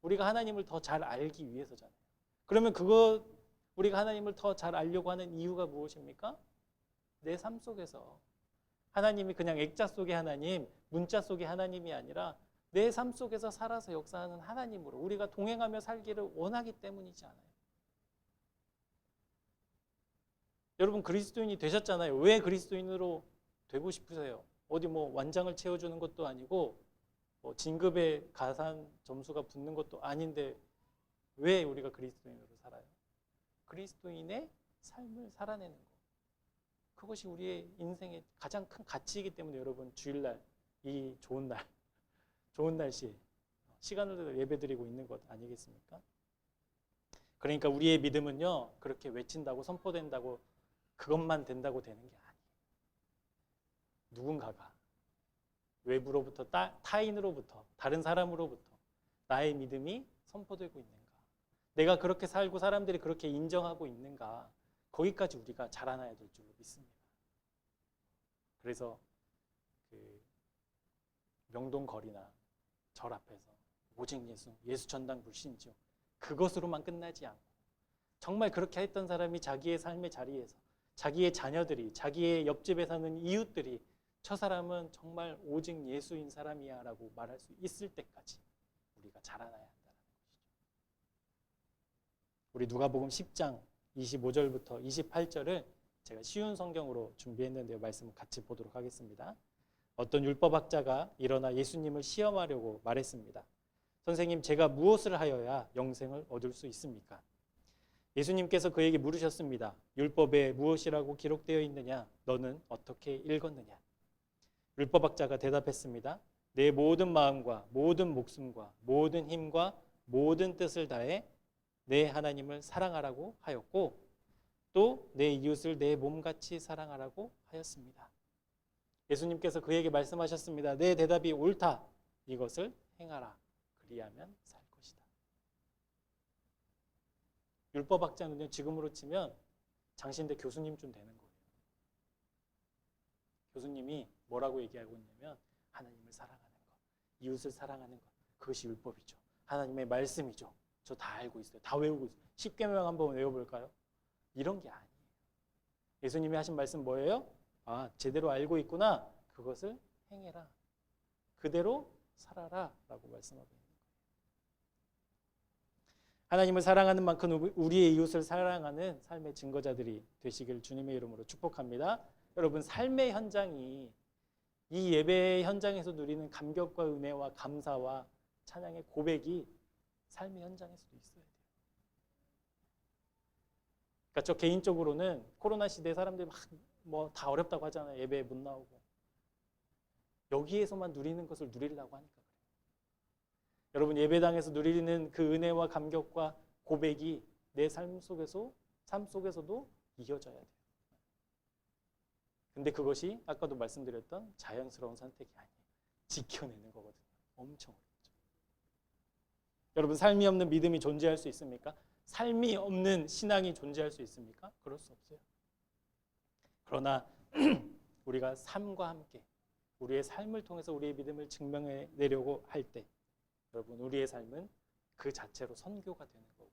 우리가 하나님을 더 잘 알기 위해서잖아요. 그러면 우리가 하나님을 더 잘 알려고 하는 이유가 무엇입니까? 내 삶 속에서 하나님이 그냥 액자 속의 하나님, 문자 속의 하나님이 아니라 내 삶 속에서 살아서 역사하는 하나님으로 우리가 동행하며 살기를 원하기 때문이지 않아요. 여러분, 그리스도인이 되셨잖아요. 왜 그리스도인으로 되고 싶으세요? 어디 뭐 완장을 채워주는 것도 아니고 뭐 진급에 가산 점수가 붙는 것도 아닌데 왜 우리가 그리스도인으로 살아요? 그리스도인의 삶을 살아내는 것. 그것이 우리의 인생의 가장 큰 가치이기 때문에 여러분, 주일날 이 좋은 날, 좋은 날씨에 시간을 예배드리고 있는 것 아니겠습니까? 그러니까 우리의 믿음은요, 그렇게 외친다고 선포된다고 그것만 된다고 되는 게 아니에요. 누군가가 외부로부터, 타인으로부터, 다른 사람으로부터 나의 믿음이 선포되고 있는가, 내가 그렇게 살고 사람들이 그렇게 인정하고 있는가, 거기까지 우리가 자라나야 될 줄로 믿습니다. 그래서 그 명동 거리나 절 앞에서 오직 예수, 예수 전당 불신이죠. 그것으로만 끝나지 않고 정말 그렇게 했던 사람이 자기의 삶의 자리에서 자기의 자녀들이, 자기의 옆집에 사는 이웃들이 저 사람은 정말 오직 예수인 사람이야 라고 말할 수 있을 때까지 우리가 자라나야 한다는 것이죠. 우리 누가복음 10장 25절부터 28절을 제가 쉬운 성경으로 준비했는데요. 말씀 같이 보도록 하겠습니다. 어떤 율법학자가 일어나 예수님을 시험하려고 말했습니다. 선생님, 제가 무엇을 하여야 영생을 얻을 수 있습니까? 예수님께서 그에게 물으셨습니다. 율법에 무엇이라고 기록되어 있느냐? 너는 어떻게 읽었느냐? 율법학자가 대답했습니다. 내 모든 마음과 모든 목숨과 모든 힘과 모든 뜻을 다해 내 하나님을 사랑하라고 하였고 또 내 이웃을 내 몸같이 사랑하라고 하였습니다. 예수님께서 그에게 말씀하셨습니다. 내 대답이 옳다. 이것을 행하라. 그리하면 살 것이다. 율법학자는요, 지금으로 치면 장신대 교수님쯤 되는 거예요. 교수님이 뭐라고 얘기하고 있냐면 하나님을 사랑하는 것, 이웃을 사랑하는 것, 그것이 율법이죠. 하나님의 말씀이죠. 저 다 알고 있어요. 다 외우고 있어요. 10계명 한번 외워볼까요? 이런 게 아니에요. 예수님이 하신 말씀 뭐예요? 아, 제대로 알고 있구나. 그것을 행해라. 그대로 살아라 라고 말씀하고 있는 거예요. 하나님을 사랑하는 만큼 우리의 이웃을 사랑하는 삶의 증거자들이 되시길 주님의 이름으로 축복합니다. 여러분, 삶의 현장이 이 예배 현장에서 누리는 감격과 은혜와 감사와 찬양의 고백이 삶의 현장에서도 있어야 돼요. 그러니까 저 개인적으로는 코로나 시대에 사람들이 막 뭐 다 어렵다고 하잖아요. 예배에 못 나오고. 여기에서만 누리는 것을 누리려고 하니까 그래요. 여러분, 예배당에서 누리는 그 은혜와 감격과 고백이 내 삶 속에서도 이어져야 돼요. 근데 그것이 아까도 말씀드렸던 자연스러운 선택이 아니에요. 지켜내는 거거든요. 엄청 어렵죠. 여러분, 삶이 없는 믿음이 존재할 수 있습니까? 삶이 없는 신앙이 존재할 수 있습니까? 그럴 수 없어요. 그러나 우리가 삶과 함께 우리의 삶을 통해서 우리의 믿음을 증명해내려고 할 때 여러분, 우리의 삶은 그 자체로 선교가 되는 거고요.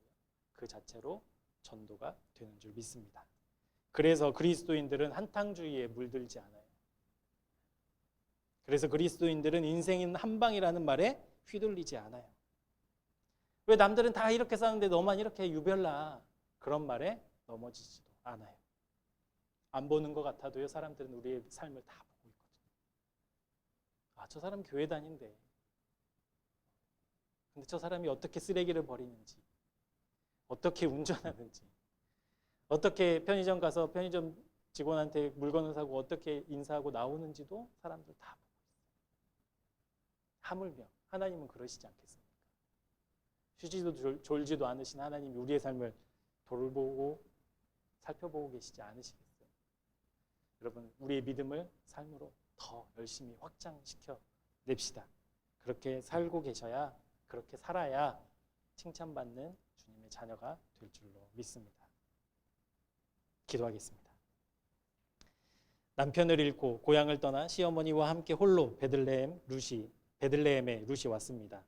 그 자체로 전도가 되는 줄 믿습니다. 그래서 그리스도인들은 한탕주의에 물들지 않아요. 그래서 그리스도인들은 인생은 한 방이라는 말에 휘둘리지 않아요. 왜 남들은 다 이렇게 사는데 너만 이렇게 유별나? 그런 말에 넘어지지도 않아요. 안 보는 것 같아도요, 사람들은 우리의 삶을 다 보고 있거든요. 아, 저 사람 교회 다닌대. 근데 저 사람이 어떻게 쓰레기를 버리는지, 어떻게 운전하는지, 어떻게 편의점 가서 편의점 직원한테 물건을 사고 어떻게 인사하고 나오는지도 사람들 다 보고 있어요. 하물며 하나님은 그러시지 않겠습니까? 쉬지도 졸지도 않으신 하나님이 우리의 삶을 돌보고 살펴보고 계시지 않으시겠어요? 여러분, 우리의 믿음을 삶으로 더 열심히 확장시켜 냅시다. 그렇게 살고 계셔야, 그렇게 살아야 칭찬받는 주님의 자녀가 될 줄로 믿습니다. 기도하겠습니다. 남편을 잃고 고향을 떠나 시어머니와 함께 홀로 베들레헴에 룻이 왔습니다.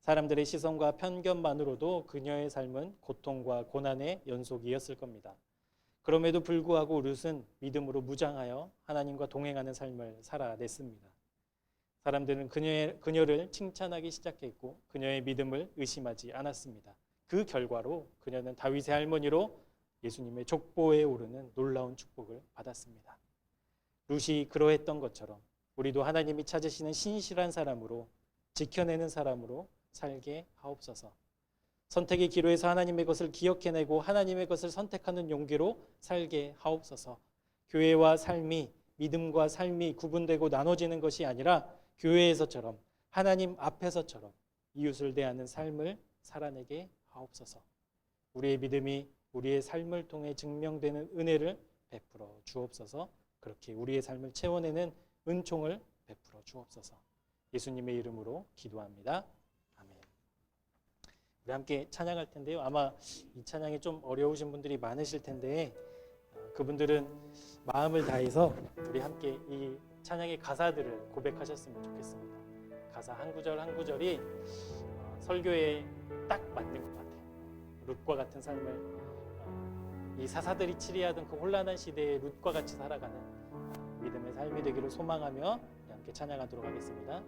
사람들의 시선과 편견만으로도 그녀의 삶은 고통과 고난의 연속이었을 겁니다. 그럼에도 불구하고 룻은 믿음으로 무장하여 하나님과 동행하는 삶을 살아냈습니다. 사람들은 그녀를 칭찬하기 시작했고 그녀의 믿음을 의심하지 않았습니다. 그 결과로 그녀는 다윗의 할머니로 예수님의 족보에 오르는 놀라운 축복을 받았습니다. 룻이 그러했던 것처럼 우리도 하나님이 찾으시는 신실한 사람으로, 지켜내는 사람으로 살게 하옵소서. 선택의 기로에서 하나님의 것을 기억해내고 하나님의 것을 선택하는 용기로 살게 하옵소서. 교회와 삶이, 믿음과 삶이 구분되고 나눠지는 것이 아니라 교회에서처럼, 하나님 앞에서처럼 이웃을 대하는 삶을 살아내게 하옵소서. 우리의 믿음이 우리의 삶을 통해 증명되는 은혜를 베풀어 주옵소서. 그렇게 우리의 삶을 채워내는 은총을 베풀어 주옵소서. 예수님의 이름으로 기도합니다. 아멘. 우리 함께 찬양할 텐데요. 아마 이 찬양이 좀 어려우신 분들이 많으실 텐데 그분들은 마음을 다해서 우리 함께 이 찬양의 가사들을 고백하셨으면 좋겠습니다. 가사 한 구절 한 구절이 설교에 딱 맞는 것 같아요. 룻과 같은 삶을 이 사사들이 치리하던 그 혼란한 시대에 룻과 같이 살아가는 믿음의 삶이 되기를 소망하며 함께 찬양하도록 하겠습니다.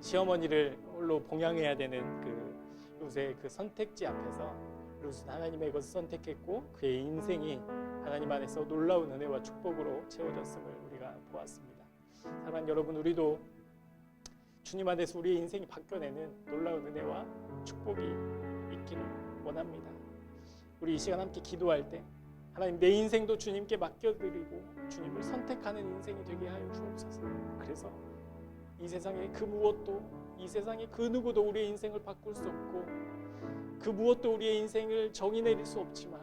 시어머니를 홀로 봉양해야 되는 그 룻의 그 선택지 앞에서 룻은 하나님의 것을 선택했고 그의 인생이 하나님 안에서 놀라운 은혜와 축복으로 채워졌음을 우리가 보았습니다. 사랑하는 여러분, 우리도 주님 안에서 우리의 인생이 바뀌어내는 놀라운 은혜와 축복이 있기를 원합니다. 우리 이 시간 함께 기도할 때 하나님, 내 인생도 주님께 맡겨드리고 주님을 선택하는 인생이 되게 하여 주옵소서. 그래서 이 세상에 그 무엇도, 이 세상에 그 누구도 우리의 인생을 바꿀 수 없고 그 무엇도 우리의 인생을 정의 내릴 수 없지만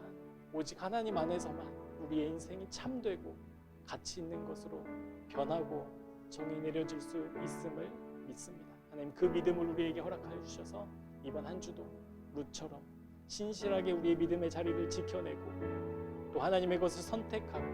오직 하나님 안에서만 우리의 인생이 참되고 가치 있는 것으로 변하고 정의 내려질 수 있음을 믿습니다. 하나님, 그 믿음을 우리에게 허락하여 주셔서 이번 한 주도 룻처럼 신실하게 우리의 믿음의 자리를 지켜내고 또 하나님의 것을 선택하고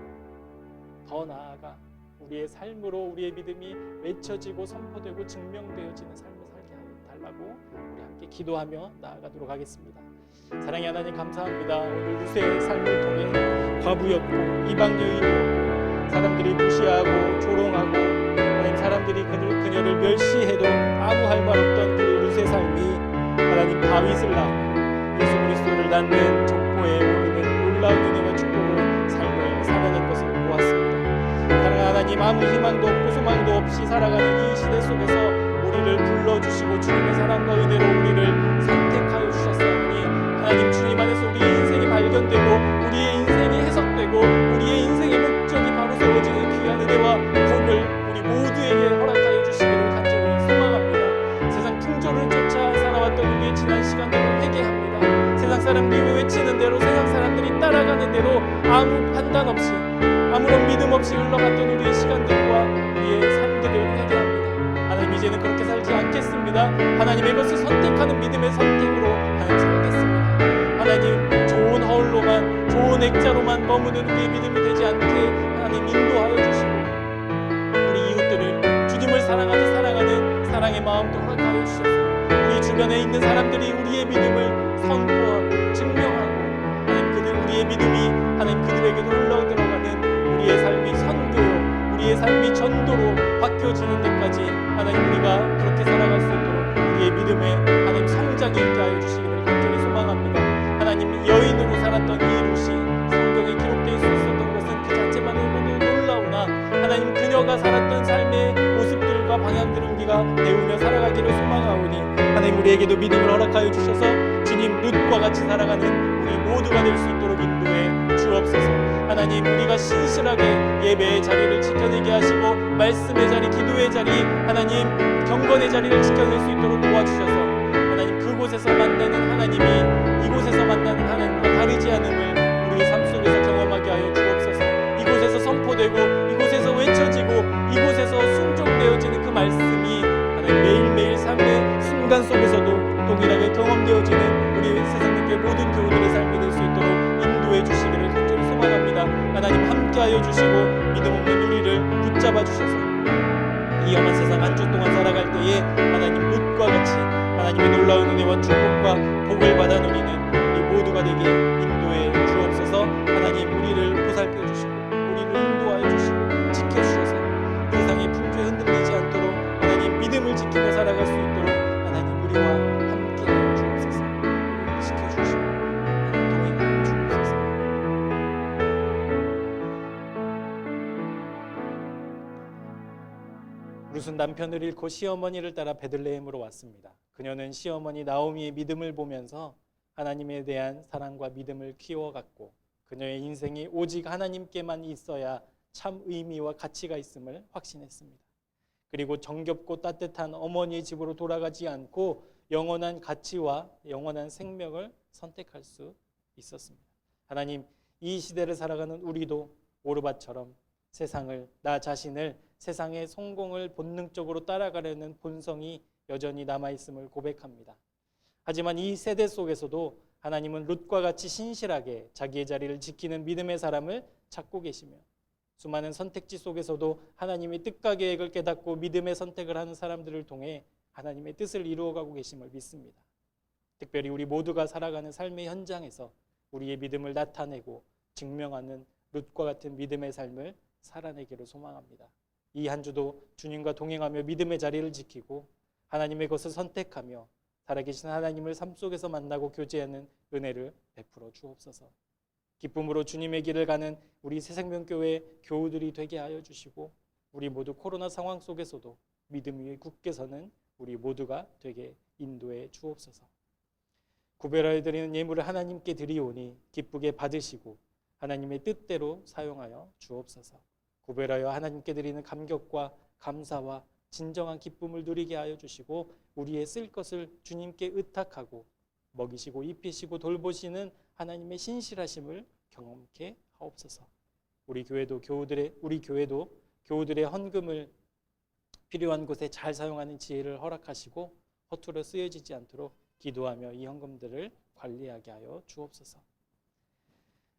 더 나아가 우리의 삶으로 우리의 믿음이 외쳐지고 선포되고 증명되어지는 삶을 살게 하여 달라고 우리 함께 기도하며 나아가도록 하겠습니다. 사랑의 하나님, 감사합니다. 오늘 룻의 삶을 통해 과부였고 이방 여인이었고 사람들이 무시하고 조롱하고 하나님, 사람들이 그녀를 멸시해도 아무 할 말 없던 그 룻의 삶이 하나님 다윗을 낳고 예수 그리스도를 낳는 족보에 오르는 놀라운 은혜와 축복으로 삶을 살아낸 것을 보았습니다. 사랑하는 하나님, 아무 희망도 없고 소망도 없이 살아가는 이 시대 속에서 우리를 불러주시고 주님의 사랑과 은혜로 우리를 선택하여 주셨사오니 하나님 주님 안에서 우리의 인생이 발견되고 우리의 인생이 해석되고 우리의 인생의 목적이 바로 세워지는 귀한 은혜와 복을 우리 모두에게 허락하여 주시기를 간절히 소망합니다. 세상 풍조를 쫓아 살아왔던 우리의 지난 시간들을 회개합니다. 세상 사람들이 외치는 대로 세상 사람들이 따라가는 대로 아무 판단 없이 아무런 믿음 없이 흘러갔던 우리의 시간들과 우리의 삶들을 회개합니다. 하나님 이제는 그렇게 살지 않겠습니다. 하나님의 것을 선택하는 믿음의 선택으로 하나님 살겠습니다. 하나님 좋은 허울로만 좋은 액자로만 머무는 우리의 믿음이 되지 않게 하나님 인도하여 주시고 우리 이웃들을 주님을 사랑하듯 사랑하는 사랑의 마음도 허락하여 주셔서 우리 주변에 있는 사람들이 우리의 믿음을 선포하고 증명하고 하나님 우리의 믿음이 하나님 그들에게도 흘러들어가는 우리의 삶이 선교요 우리의 삶이 전도로 바뀌어지는 데까지 하나님 우리가 그렇게 살아갈 수 있도록 우리의 믿음의 하나님 성장이 있게 하여 주시기를 간절히 소망합니다. 하나님 여인으로 살았던 이 루시 성경에 기록되어 있었던 것은 그 자체만으로도 놀라우나 하나님 그녀가 살았던 삶의 모습들과 방향들을 우리가 배우며 살아가기를 소망하오니 하나님 우리에게도 믿음을 허락하여 주셔서 주님 룻과 같이 살아가는 우리 모두가 될 수 있도록 인도해 주옵소서. 하나님 우리가 신실하게 예배의 자리를 지켜내게 하시고 말씀의 자리, 기도의 자리, 하나님 경건의 자리를 지켜낼 수 있도록 도와주셔서 하나님 그곳에서 만나는 하나님이 이곳에서 만나는 하나님과 다르지 않음을 우리의 삶 속에서 경험하게 하여 주옵소서. 이곳에서 선포되고 이곳에서 외쳐지고 이곳에서 순종되어지는 그 말씀이 하나님 매일매일 삶의 순간 속에서도 동일하게 경험되어지는 우리 세상교회 모든 교우들의 삶이 될 수 있도록 인도해 주시기를 간절히 소망합니다. 하나님 함께하여 주시고 믿음 없는 우리를 붙잡아 주셔서 이 험한 세상 한 주 동안 살아갈 때에 하나님 룻과 같이 하나님의 놀라운 은혜와 축복과 복을 받아 누리는 우리 모두가 되게 인도해 주옵소서. 하나님 우리를 보살펴 주시고 우리를 인도하여 주시고 지켜주셔서 세상의 풍조에 흔들리지 않도록 하나님 믿음을 지키며 살아갈 수 있도록 하나님 우리와 함께하여 주옵소서. 우리를 지켜주시고 하나님 동행하여 주옵소서. 룻은 남편을 잃고 시어머니를 따라 베들레헴으로 왔습니다. 그녀는 시어머니 나오미의 믿음을 보면서 하나님에 대한 사랑과 믿음을 키워갔고 그녀의 인생이 오직 하나님께만 있어야 참 의미와 가치가 있음을 확신했습니다. 그리고 정겹고 따뜻한 어머니의 집으로 돌아가지 않고 영원한 가치와 영원한 생명을 선택할 수 있었습니다. 하나님 이 시대를 살아가는 우리도 오르밧처럼 세상을 나 자신을 세상의 성공을 본능적으로 따라가려는 본성이 여전히 남아있음을 고백합니다. 하지만 이 세대 속에서도 하나님은 룻과 같이 신실하게 자기의 자리를 지키는 믿음의 사람을 찾고 계시며 수많은 선택지 속에서도 하나님의 뜻과 계획을 깨닫고 믿음의 선택을 하는 사람들을 통해 하나님의 뜻을 이루어가고 계심을 믿습니다. 특별히 우리 모두가 살아가는 삶의 현장에서 우리의 믿음을 나타내고 증명하는 룻과 같은 믿음의 삶을 살아내기를 소망합니다. 이 한 주도 주님과 동행하며 믿음의 자리를 지키고 하나님의 것을 선택하며 살아계신 하나님을 삶 속에서 만나고 교제하는 은혜를 베풀어 주옵소서. 기쁨으로 주님의 길을 가는 우리 새생명교회 교우들이 되게 하여 주시고 우리 모두 코로나 상황 속에서도 믿음 위에 굳게 서는 우리 모두가 되게 인도해 주옵소서. 구별하여 드리는 예물을 하나님께 드리오니 기쁘게 받으시고 하나님의 뜻대로 사용하여 주옵소서. 구별하여 하나님께 드리는 감격과 감사와 진정한 기쁨을 누리게 하여 주시고 우리의 쓸 것을 주님께 의탁하고 먹이시고 입히시고 돌보시는 하나님의 신실하심을 경험케 하옵소서. 우리 교회도 교우들의 헌금을 필요한 곳에 잘 사용하는 지혜를 허락하시고 허투루 쓰여지지 않도록 기도하며 이 헌금들을 관리하게 하여 주옵소서.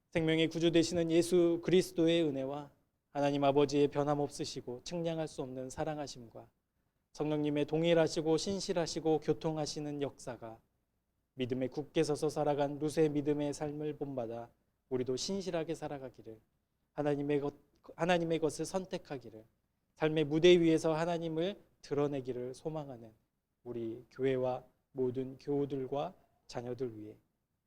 생명의 구주 되시는 예수 그리스도의 은혜와 하나님 아버지의 변함없으시고 측량할 수 없는 사랑하심과 성령님의 동일하시고 신실하시고 교통하시는 역사가 믿음에 굳게 서서 살아간 룻의 믿음의 삶을 본받아 우리도 신실하게 살아가기를 하나님의 것을 선택하기를 삶의 무대 위에서 하나님을 드러내기를 소망하는 우리 교회와 모든 교우들과 자녀들 위해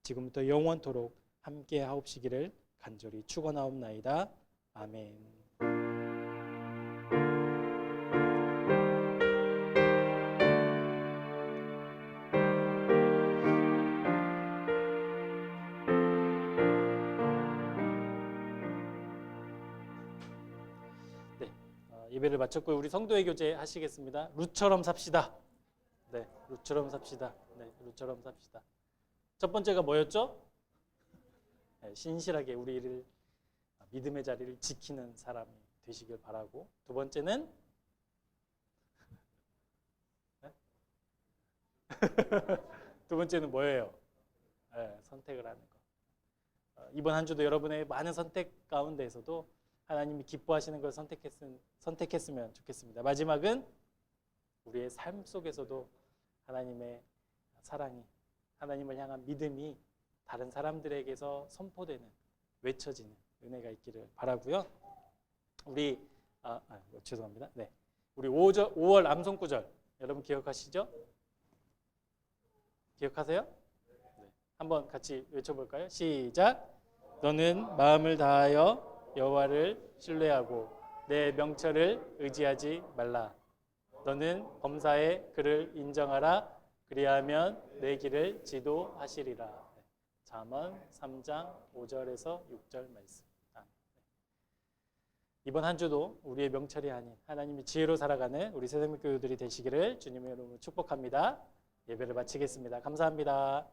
지금부터 영원토록 함께 하옵시기를 간절히 축원하옵나이다. 아멘. 예배를 마쳤고 우리 성도의 교제 하시겠습니다. 룻처럼 삽시다. 네, 룻처럼 삽시다. 네, 룻처럼 삽시다. 첫 번째가 뭐였죠? 네, 신실하게 우리를 믿음의 자리를 지키는 사람이 되시길 바라고, 두 번째는 네? 두 번째는 뭐예요? 네, 선택을 하는 것. 이번 한 주도 여러분의 많은 선택 가운데에서도 하나님이 기뻐하시는 걸 선택했으면 좋겠습니다. 마지막은 우리의 삶 속에서도 하나님의 사랑이, 하나님을 향한 믿음이 다른 사람들에게서 선포되는, 외쳐지는 은혜가 있기를 바라고요. 우리 죄송합니다. 네, 우리 5월 암송 구절 여러분 기억하시죠? 기억하세요? 네. 한번 같이 외쳐볼까요? 시작. 너는 마음을 다하여 여호와를 신뢰하고 내 명철을 의지하지 말라. 너는 범사에 그를 인정하라. 그리하면 내 길을 지도하시리라. 잠언 3장 5절에서 6절 말씀. 이번 한 주도 우리의 명철이 아닌 하나님의 지혜로 살아가는 우리 새생명 교우들이 되시기를 주님의 이름으로 축복합니다. 예배를 마치겠습니다. 감사합니다.